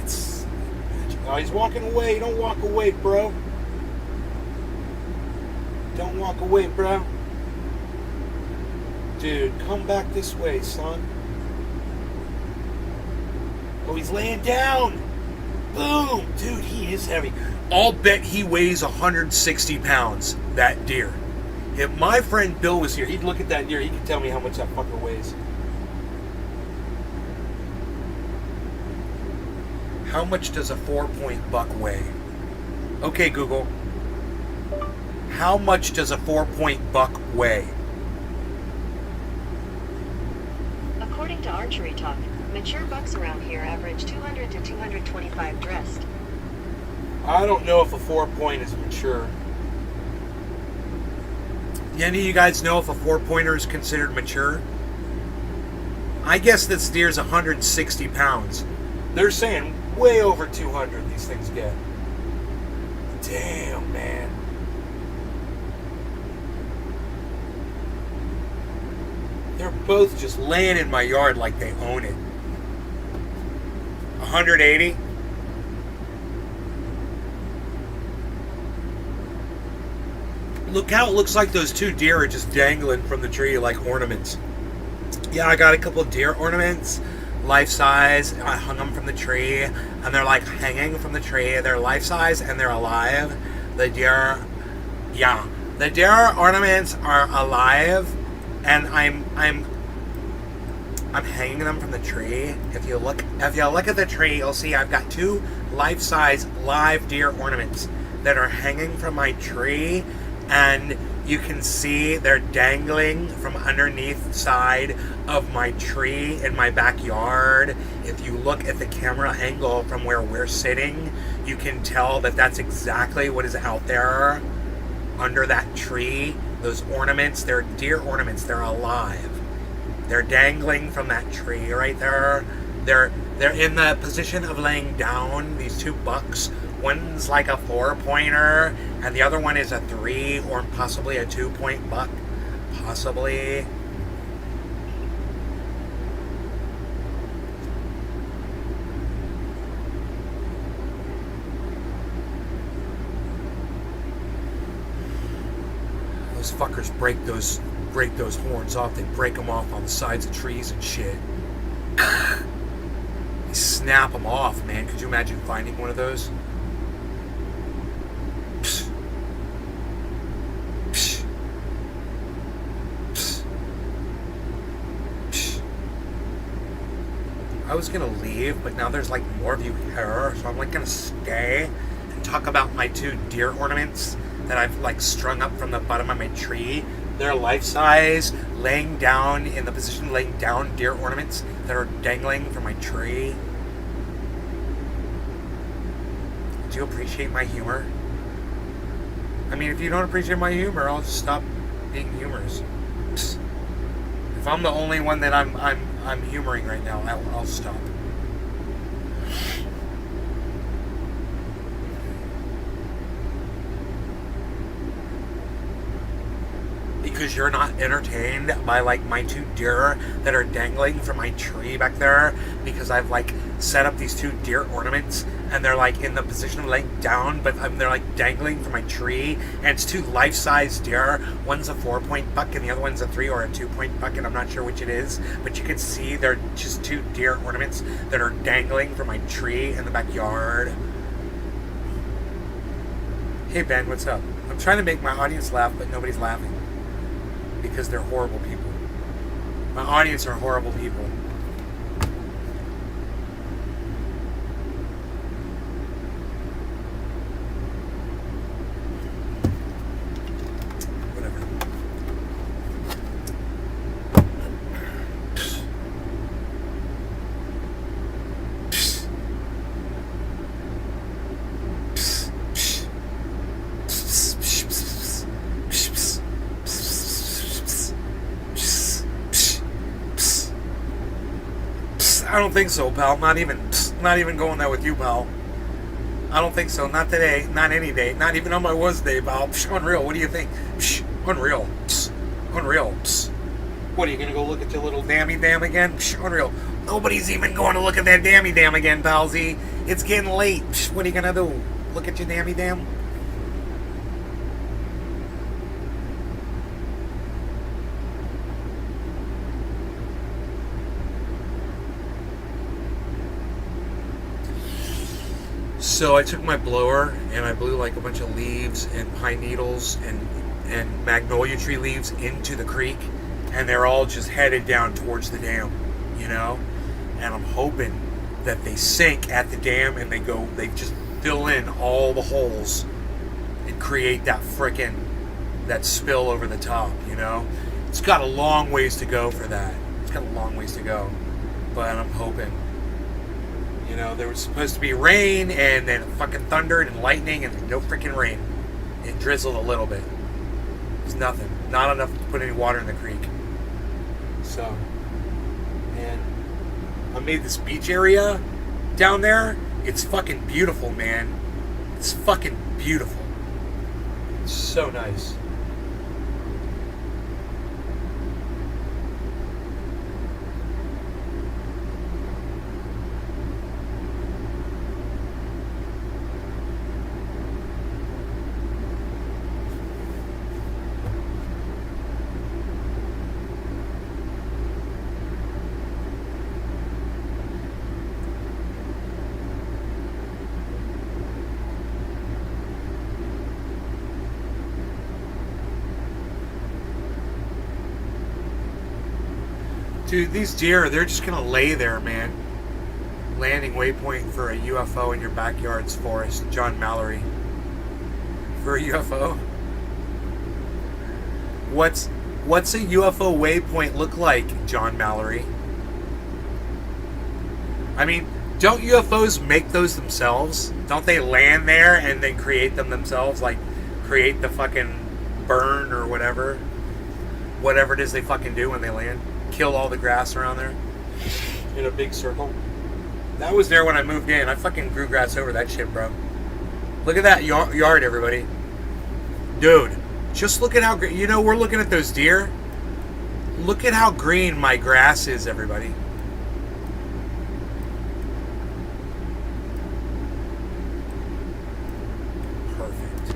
It's magic. Oh, he's walking away. Don't walk away, bro. Don't walk away, bro. Dude, come back this way, son. Oh, he's laying down. Boom. Dude, he is heavy. I'll bet he weighs 160 pounds, that deer. If my friend Bill was here, he'd look at that deer. He could tell me how much that fucker weighs. How much does a 4-point buck weigh? Okay, Google. How much does a 4-point buck weigh?
According to Archery Talk, mature bucks around here average 200 to 225 dressed.
I don't know if a 4-point is mature. Do any of you guys know if a 4-pointer is considered mature? I guess this deer's 160 pounds. They're saying way over 200 these things get. Damn, man. They're both just laying in my yard like they own it. 180? Look how it looks like those two deer are just dangling from the tree like ornaments. Yeah, I got a couple of deer ornaments, life size. I hung them from the tree, and they're like hanging from the tree. They're life size and they're alive. The deer, yeah, the deer ornaments are alive, and I'm hanging them from the tree. If you look at the tree, you'll see I've got two life size live deer ornaments that are hanging from my tree, and you can see they're dangling from underneath the side of my tree in my backyard. If you look at the camera angle from where we're sitting, you can tell that that's exactly what is out there under that tree. Those ornaments, they're deer ornaments, they're alive. They're dangling from that tree right there. They're in the position of laying down, these two bucks. One's like a 4-pointer, and the other one is a 3 or possibly a 2-point buck. Possibly. Those fuckers break those horns off. They break them off on the sides of trees and shit. They snap them off, man. Could you imagine finding one of those? I was gonna leave, but now there's like more of you here, so I'm like gonna stay and talk about my two deer ornaments that I've like strung up from the bottom of my tree. They're life size, laying down in the position, laying down deer ornaments that are dangling from my tree. Do you appreciate my humor? I mean, if you don't appreciate my humor, I'll just stop being humorous. If I'm the only one that I'm humoring right now, I'll stop. Because you're not entertained by like my two deer that are dangling from my tree back there, because I've like set up these two deer ornaments and they're like in the position of laying down, but they're like dangling from my tree, and it's two life-size deer. One's a 4-point buck and the other one's a 3 or a 2-point buck, and I'm not sure which it is, but you can see they're just two deer ornaments that are dangling from my tree in the backyard. Hey Ben, what's up? I'm trying to make my audience laugh, but nobody's laughing. Because they're horrible people. My audience are horrible people. Whatever. I don't think so, pal. Not even going there with you, pal. I don't think so. Not today. Not any day. Not even on my worst day, pal. Psh, unreal. What do you think? Psh, unreal. Psh, unreal. Psh. What, are you going to go look at your little dammy dam again? Psh, unreal. Nobody's even going to look at that dammy dam again, palsy. It's getting late. Psh, what are you going to do? Look at your dammy dam? So I took my blower and I blew like a bunch of leaves and pine needles and magnolia tree leaves into the creek, and they're all just headed down towards the dam, you know? And I'm hoping that they sink at the dam and they just fill in all the holes and create that that spill over the top, you know? It's got a long ways to go for that. It's got a long ways to go, but I'm hoping. You know, there was supposed to be rain, and then it fucking thundered and lightning, and no freaking rain. It drizzled a little bit. It was nothing. Not enough to put any water in the creek. So, and I made this beach area down there. It's fucking beautiful, man. It's fucking beautiful. It's so nice. Dude, these deer, they're just gonna lay there, man. Landing waypoint for a UFO in your backyard's forest. John Mallory. For a UFO? What's a UFO waypoint look like, John Mallory? I mean, don't UFOs make those themselves? Don't they land there and then create them themselves? Like, create the fucking burn or whatever? Whatever it is they fucking do when they land. Kill all the grass around there in a big circle. That was there when I moved in. I fucking grew grass over that shit, bro. Look at that yard, everybody. Dude, just look at how green. You know, we're looking at those deer. Look at how green my grass is, everybody. Perfect.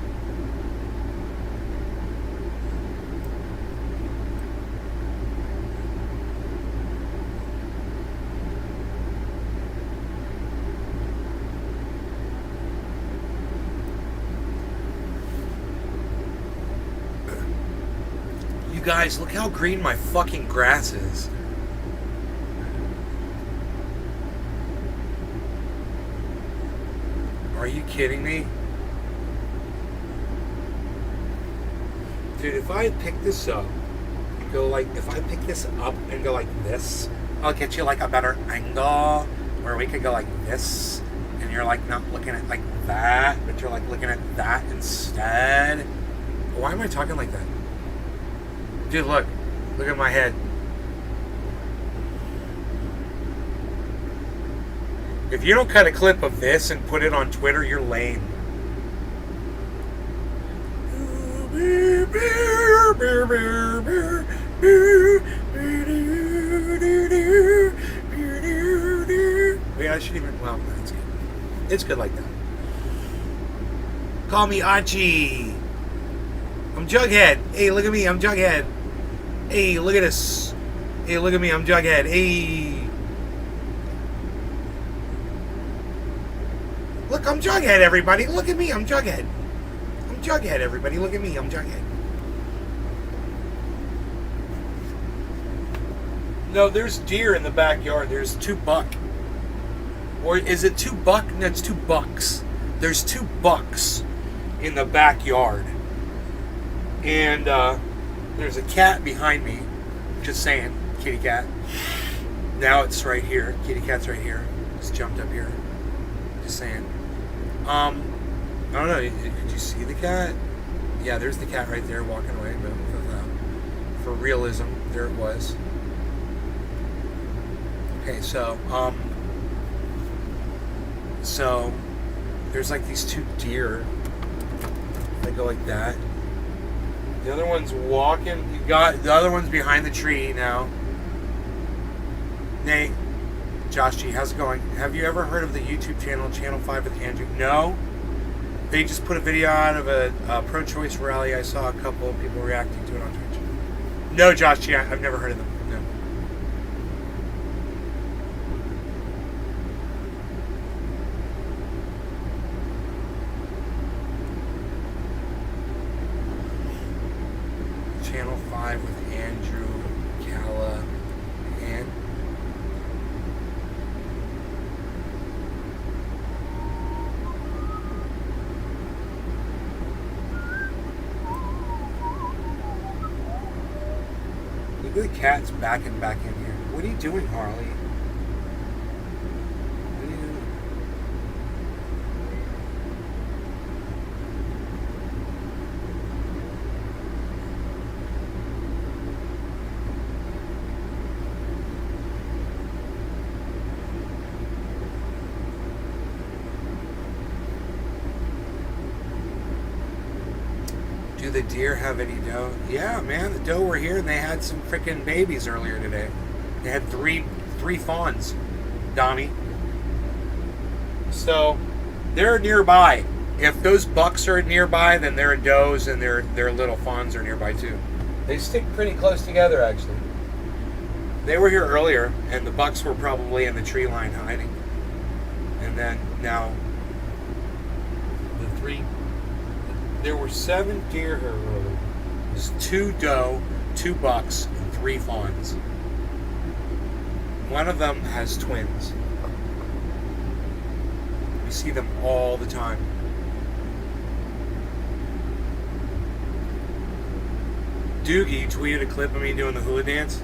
Guys, look how green my fucking grass is. Are you kidding me? Dude, if I pick this up, if I pick this up and go like this, I'll get you like a better angle where we could go like this, and you're like not looking at like that, but you're like looking at that instead. Why am I talking like that? Dude, look at my head. If you don't cut a clip of this and put it on Twitter, you're lame. Wait, I shouldn't even. Well, it's good. It's good like that. Call me Archie. I'm Jughead. Hey, look at me. I'm Jughead. Hey, look at this. Hey, look at me. I'm Jughead. Hey. Look, I'm Jughead, everybody. Look at me. I'm Jughead. I'm Jughead, everybody. Look at me. I'm Jughead. No, there's deer in the backyard. There's 2 buck. Or is it 2 buck? No, it's 2 bucks. There's 2 bucks in the backyard. And there's a cat behind me. Just saying, kitty cat. Now it's right here. Kitty cat's right here. Just jumped up here. Just saying. I don't know. Did you see the cat? Yeah, there's the cat right there walking away. But for realism, there it was. Okay, so there's like these 2 deer. They go like that. The other one's walking. You got the other one's behind the tree now. Nate, Josh G, how's it going? Have you ever heard of the YouTube channel Channel 5 with Andrew? No. They just put a video out of a pro-choice rally. I saw a couple of people reacting to it on Twitch. No, Josh G, I've never heard of them. No. Channel 5 with Andrew Callahan. Look at the cat's backing back in here. What are you doing, Harley? What are you doing? Do the deer have any doe? Yeah, man, the doe were here and they had some freaking babies earlier today. They had three fawns, Donnie. So they're nearby. If those bucks are nearby, then their does and their little fawns are nearby too. They stick pretty close together, actually. They were here earlier, and the bucks were probably in the tree line hiding. And then now the 3. There were 7 deer here earlier. There's 2 doe, 2 bucks, and 3 fawns. One of them has twins. We see them all the time. Doogie tweeted a clip of me doing the hula dance.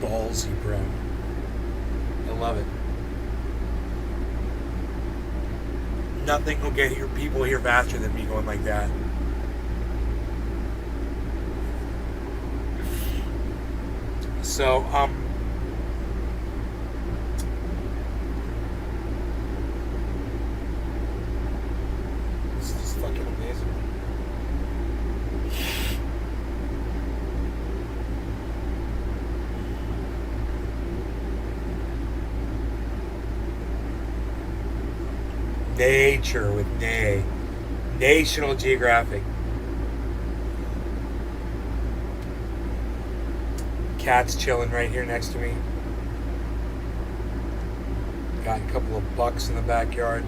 Ballsy, bro. I love it. Nothing will get your people here faster than me going like that. So, this is fucking amazing. Nature with Nay. National Geographic. Cat's chilling right here next to me. Got a couple of bucks in the backyard.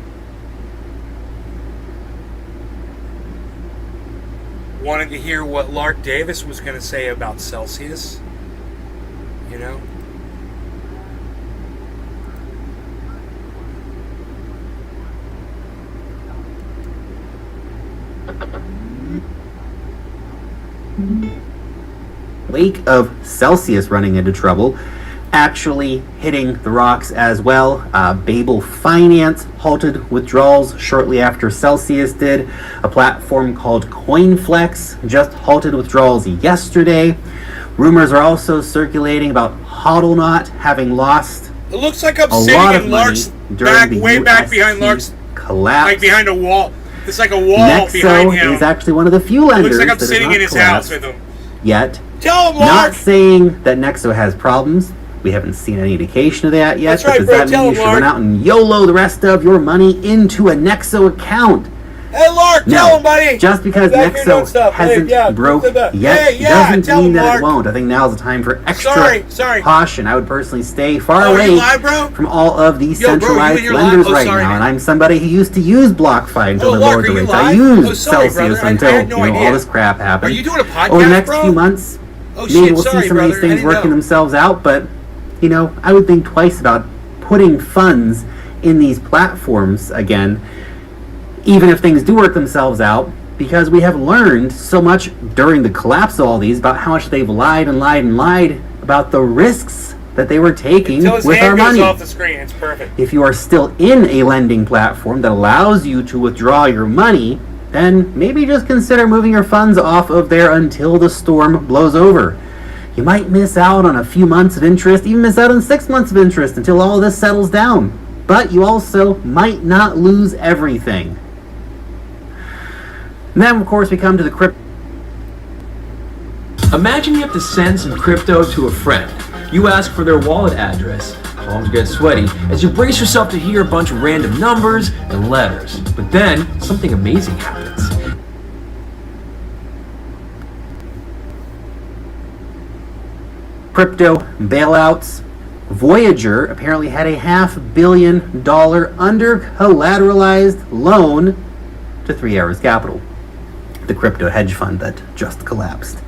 Wanted to hear what Lark Davis was going to say about Celsius. You know?
Wake of Celsius running into trouble, actually hitting the rocks as well. Babel Finance halted withdrawals shortly after Celsius did. A platform called CoinFlex just halted withdrawals yesterday. Rumors are also circulating about HODLNOT having lost
It looks like I'm
a
sitting
lot of
in
money
Lark's
during
back,
the
way back behind
UST
Lark's,
collapse.
like behind a wall. It's like a wall behind
Nexo
him.
is actually one of the few
It
lenders
looks like I'm
that has
sitting
not
in his house
collapsed
with him.
yet.
Tell him,
Not
Lark!
saying that Nexo has problems. We haven't seen any indication of that yet.
That's right,
but does
bro.
that
Tell
mean you
him,
should run
Lark.
out and YOLO the rest of your money into a Nexo account?
Hey, Lark, tell him, buddy!
Just because
Back here doing
Nexo
stuff. Hey,
hasn't
yeah,
broke
do that.
yet
Hey, yeah,
doesn't
tell
mean
him,
that
Mark.
it won't. I think now's the time for extra
Sorry.
caution. I would personally stay far
Oh, are you
away
live, bro?
from all of these
Yo, bro, you
centralized
in your
lenders
live? Oh,
right
sorry,
now.
man.
And I'm somebody who used to use BlockFi until
Oh,
they
Lark,
lowered the
are you
rates. I
live?
used
Oh, sorry,
Celsius
brother. I
until
had no idea.
all this crap happened.
Are you doing a podcast,
Over the next
bro?
few months,
Oh,
maybe
shit,
we'll
sorry,
see some
brother.
of these
I
things
didn't
working
know.
themselves out, but I would think twice about putting funds in these platforms again, even if things do work themselves out, because we have learned so much during the collapse of all these about how much they've lied about the risks that they were taking
Until his
with our
hand goes
money.
off the screen. It's perfect.
If you are still in a lending platform that allows you to withdraw your money, then maybe just consider moving your funds off of there until the storm blows over. You might miss out on a few months of interest, even miss out on 6 months of interest until all of this settles down. But you also might not lose everything. And then, of course, we come to the crypto.
Imagine you have to send some crypto to a friend. You ask for their wallet address. Palms get sweaty as you brace yourself to hear a bunch of random numbers and letters. But then, something amazing happens.
Crypto bailouts. Voyager apparently had a $500 million under collateralized loan to 3 Arrows Capital, the crypto hedge fund that just collapsed.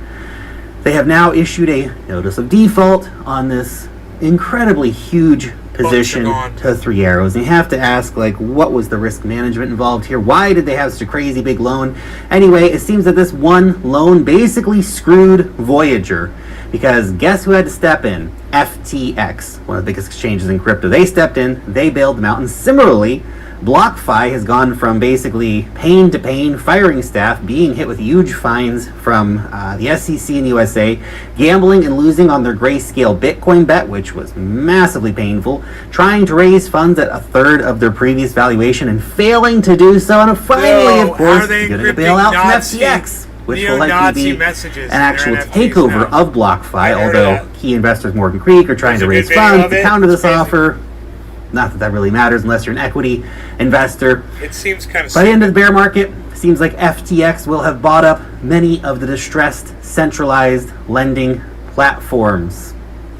They have now issued a notice of default on this incredibly huge position
gone.
to 3 Arrows. And you have to ask, what was the risk management involved here? Why did they have such a crazy big loan? Anyway, it seems that this one loan basically screwed Voyager, because guess who had to step in? FTX, one of the biggest exchanges in crypto. They stepped in, they bailed them out, and similarly, BlockFi has gone from basically pain to pain, firing staff, being hit with huge fines from the SEC in the USA, gambling and losing on their Grayscale Bitcoin bet, which was massively painful, trying to raise funds at a third of their previous valuation and failing to do so, and finally,
Yo,
of course,
are they
getting a
encrypting
bailout
Nazi-
from FTX, which will likely
neo-Nazi
be
messages
an actual
in their NFTs
takeover
now.
of BlockFi,
I heard
although
of that.
key investors Morgan Creek are trying
There's
to
a
raise
good video
funds
of
to
it.
counter this
It's crazy.
offer. Not that that really matters unless you're an equity investor.
It seems kind of
By the end of the bear market, seems like FTX will have bought up many of the distressed centralized lending platforms.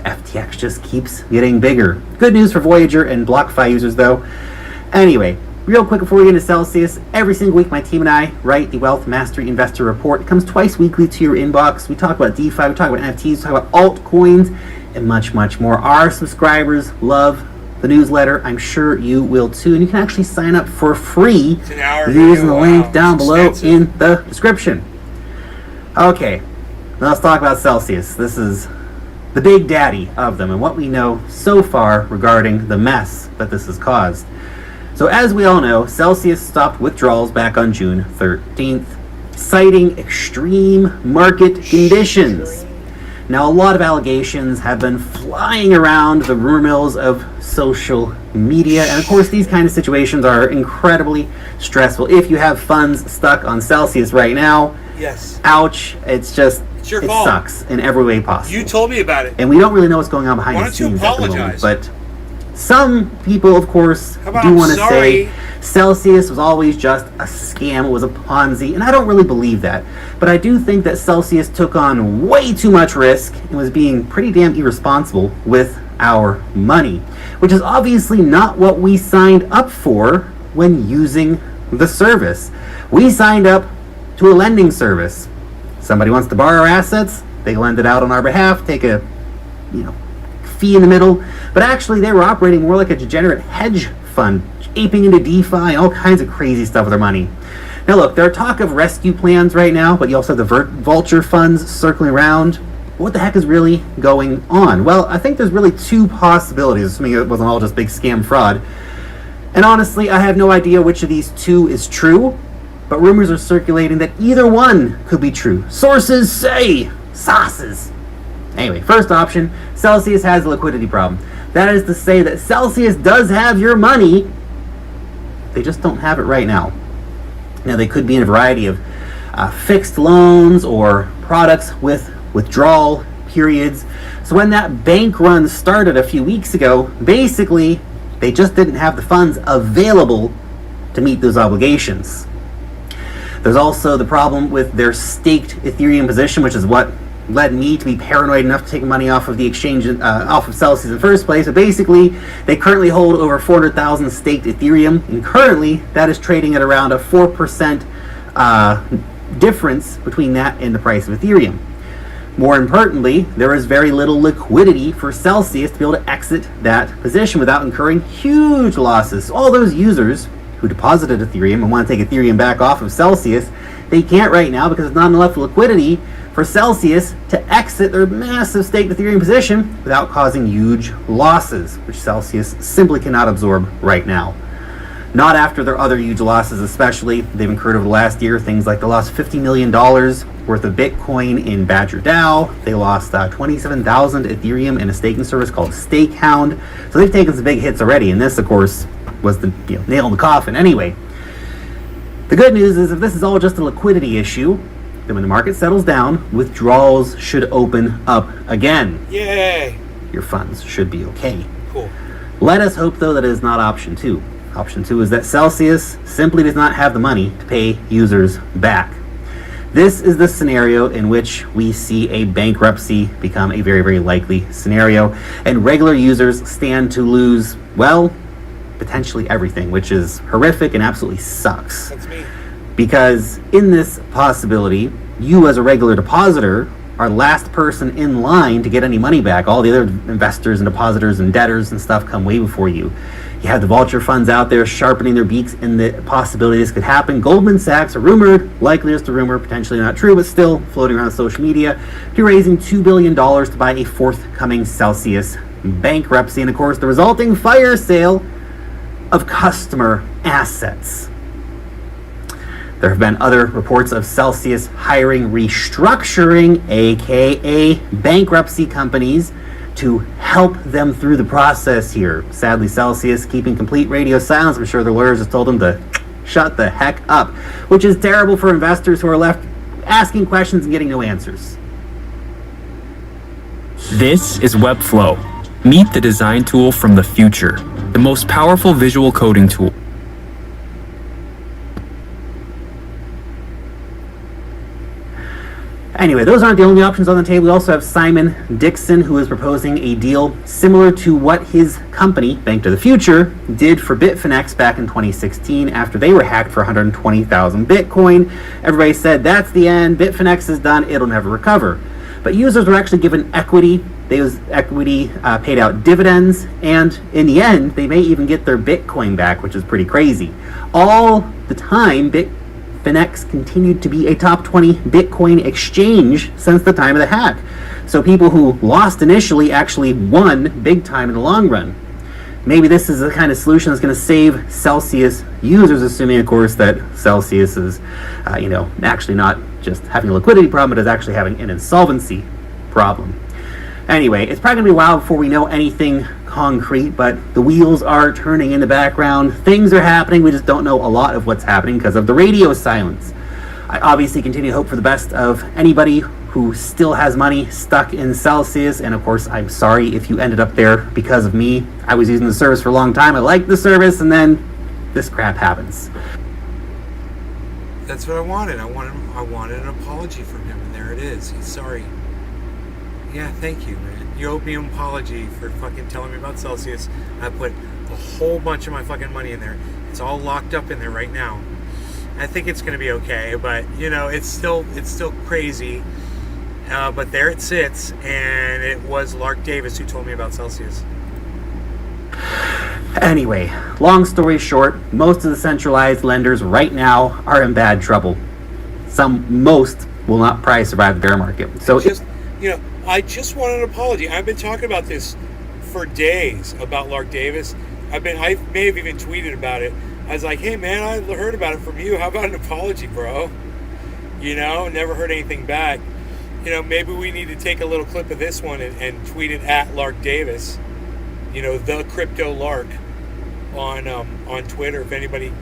FTX just keeps getting bigger. Good news for Voyager and BlockFi users though. Anyway, real quick before we get into Celsius, every single week my team and I write the Wealth Mastery Investor Report. It comes twice weekly to your inbox. We talk about DeFi, we talk about NFTs, we talk about altcoins, and much, much more. Our subscribers love the newsletter. I'm sure you will too. And you can actually sign up for free
It's an hour
using the
video.
link
Wow,
down
it's
below
expensive.
in the description. Okay, now let's talk about Celsius. This is the big daddy of them and what we know so far regarding the mess that this has caused. So as we all know, Celsius stopped withdrawals back on June 13th, citing extreme market conditions. Now, a lot of allegations have been flying around the rumor mills of social media, and of course these kind of situations are incredibly stressful. If you have funds stuck on Celsius right now,
Yes.
ouch, it's just,
It's your
it
fault.
sucks in every way possible.
You told me about it.
And we don't really know what's going on behind
Why
the
don't you
scenes at the moment,
apologize?
but some people, of course,
How about
do
I'm
want to say
sorry?
Celsius was always just a scam, it was a Ponzi, and I don't really believe that. But I do think that Celsius took on way too much risk and was being pretty damn irresponsible with our money, which is obviously not what we signed up for when using the service. We signed up to a lending service. Somebody wants to borrow our assets, they lend it out on our behalf, take a fee in the middle, but actually they were operating more like a degenerate hedge fund, aping into DeFi and all kinds of crazy stuff with their money. Now look, there are talk of rescue plans right now, but you also have the vulture funds circling around. What the heck is really going on? Well, I think there's really two possibilities, assuming it wasn't all just big scam fraud. And honestly, I have no idea which of these two is true, but rumors are circulating that either one could be true. Sources say sauces. Anyway, first option, Celsius has a liquidity problem. That is to say that Celsius does have your money, they just don't have it right now. Now, they could be in a variety of fixed loans or products with withdrawal periods. So when that bank run started a few weeks ago, basically, they just didn't have the funds available to meet those obligations. There's also the problem with their staked Ethereum position, which is what led me to be paranoid enough to take money off of the exchange, off of Celsius in the first place. But basically, they currently hold over 400,000 staked Ethereum, and currently that is trading at around a 4% difference between that and the price of Ethereum. More importantly, there is very little liquidity for Celsius to be able to exit that position without incurring huge losses. All those users who deposited Ethereum and want to take Ethereum back off of Celsius, they can't right now because there's not enough liquidity for Celsius to exit their massive staked Ethereum position without causing huge losses, which Celsius simply cannot absorb right now. Not after their other huge losses, especially they've incurred over the last year. Things like they lost $50 million worth of Bitcoin in Badger DAO. They lost 27,000 Ethereum in a staking service called Stakehound. So they've taken some big hits already, and this, of course, was the nail in the coffin. Anyway, the good news is if this is all just a liquidity issue, then when the market settles down, withdrawals should open up again.
Yay.
Your funds should be okay.
Cool.
Let us hope, though, that it is not option two. Option two is that Celsius simply does not have the money to pay users back. This is the scenario in which we see a bankruptcy become a very, very likely scenario, and regular users stand to lose, well, potentially everything, which is horrific and absolutely sucks.
That's me.
Because in this possibility, you as a regular depositor are last person in line to get any money back. All the other investors and depositors and debtors and stuff come way before you. You have the vulture funds out there sharpening their beaks in the possibility this could happen. Goldman Sachs, are rumored, likely just a rumor, potentially not true, but still floating around social media, to be raising $2 billion to buy a forthcoming Celsius bankruptcy, and of course the resulting fire sale of customer assets. There have been other reports of Celsius hiring restructuring, aka bankruptcy companies, to help them through the process here. Sadly, Celsius keeping complete radio silence. I'm sure their lawyers just told them to shut the heck up, which is terrible for investors who are left asking questions and getting no answers.
This is Webflow. Meet the design tool from the future, the most powerful visual coding tool.
Anyway, those aren't the only options on the table. We also have Simon Dixon, who is proposing a deal similar to what his company, Bank to the Future, did for Bitfinex back in 2016 after they were hacked for 120,000 Bitcoin. Everybody said, that's the end, Bitfinex is done, it'll never recover. But users were actually given equity Those equity paid out dividends, and in the end, they may even get their Bitcoin back, which is pretty crazy. All the time, Bitfinex continued to be a top 20 Bitcoin exchange since the time of the hack. So people who lost initially actually won big time in the long run. Maybe this is the kind of solution that's going to save Celsius users, assuming, of course, that Celsius is, actually not just having a liquidity problem, but is actually having an insolvency problem. Anyway, it's probably going to be a while before we know anything concrete, but the wheels are turning in the background. Things are happening. We just don't know a lot of what's happening because of the radio silence. I obviously continue to hope for the best of anybody who still has money stuck in Celsius, and of course, I'm sorry if you ended up there because of me. I was using the service for a long time. I liked the service, and then this crap happens.
That's what I wanted. I wanted an apology from him, and there it is. He's sorry. Yeah, thank you, man. You owe me an apology for fucking telling me about Celsius. I put a whole bunch of my fucking money in there. It's all locked up in there right now. I think it's going to be okay, but it's still crazy. But there it sits, and it was Lark Davis who told me about Celsius.
Anyway, long story short, most of the centralized lenders right now are in bad trouble. Most will not probably survive the bear market. So
I just want an apology. I've been talking about this for days about Lark Davis. I may have even tweeted about it. I was like, hey man, I heard about it from you. How about an apology, bro? Never heard anything back. Maybe we need to take a little clip of this one and tweet it at Lark Davis. The Crypto Lark on Twitter. If anybody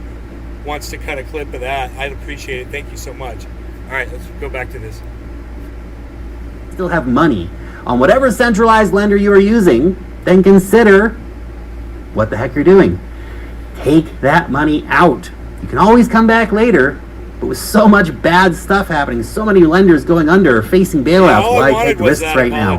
wants to cut a clip of that, I'd appreciate it. Thank you so much. All right, let's go back to this.
Still have money on whatever centralized lender you are using, then consider what the heck you're doing. Take that money out. You can always come back later, but with so much bad stuff happening, so many lenders going under, facing bailouts, why take risks right now?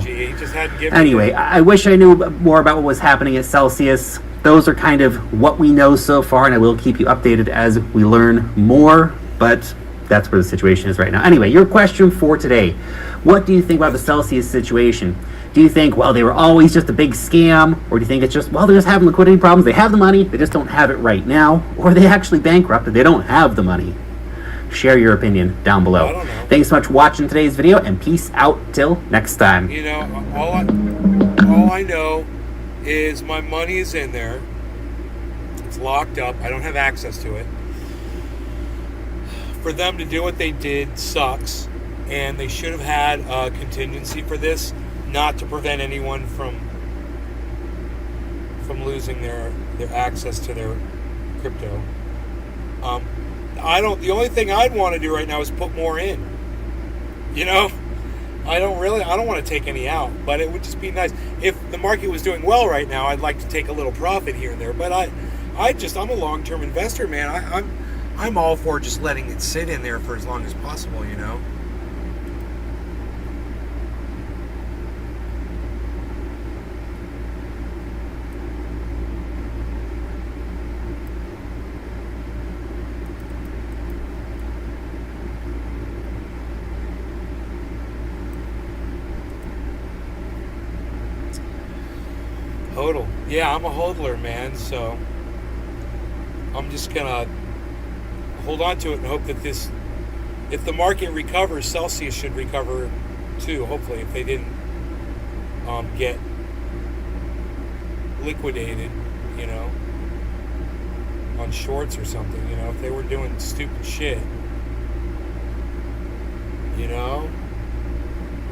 Anyway, I wish I knew more about what was happening at Celsius. Those are kind of what we know so far, and I will keep you updated as we learn more, but that's where the situation is right now. Anyway, your question for today. What do you think about the Celsius situation? Do you think, they were always just a big scam? Or do you think it's just, they're just having liquidity problems. They have the money, they just don't have it right now. Or are they actually bankrupted, they don't have the money? Share your opinion down below.
I don't know.
Thanks so much for watching today's video, and peace out till next time.
All I know is my money is in there. It's locked up. I don't have access to it. For them to do what they did sucks, and they should have had a contingency for this, not to prevent anyone from losing their access to their crypto. The only thing I'd want to do right now is put more in. I don't want to take any out, but it would just be nice. If the market was doing well right now, I'd like to take a little profit here and there, but I'm a long-term investor, man. I'm all for just letting it sit in there for as long as possible, Hodl. Yeah, I'm a hodler, man, so I'm just gonna hold on to it and hope that if the market recovers, Celsius should recover too, hopefully, if they didn't get liquidated, on shorts or something, if they were doing stupid shit, I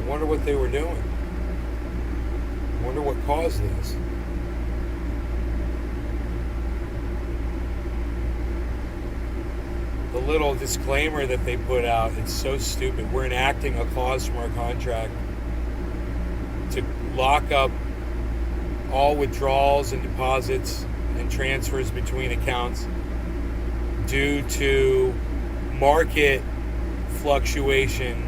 wonder what they were doing. I wonder what caused this. The little disclaimer that they put out, it's so stupid. We're enacting a clause from our contract to lock up all withdrawals and deposits and transfers between accounts due to market fluctuation.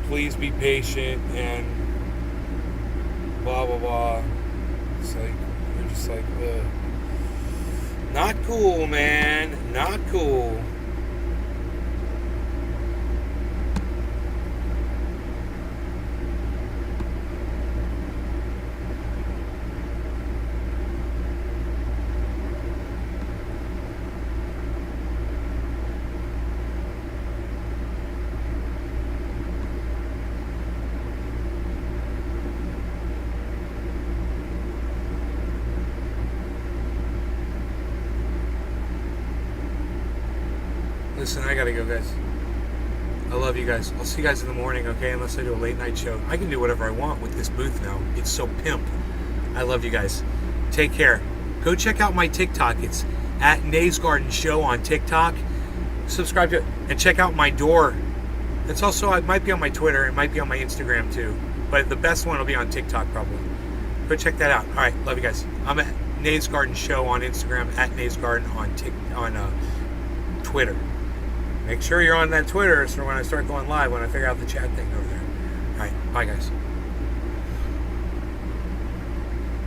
Please be patient and blah blah blah. It's like, you're just like, ugh. Not cool, man. Not cool. Listen, I gotta go, guys. I love you guys. I'll see you guys in the morning, okay? Unless I do a late night show. I can do whatever I want with this booth now. It's so pimp. I love you guys. Take care. Go check out my TikTok. It's at Nays Garden Show on TikTok. Subscribe to it. And check out my door. It's also, it might be on my Twitter. It might be on my Instagram too. But the best one will be on TikTok probably. Go check that out. All right. Love you guys. I'm at Nays Garden Show on Instagram, at Nays Garden on Twitter. Make sure you're on that Twitter so when I start going live, when I figure out the chat thing over there. All right. Bye, guys.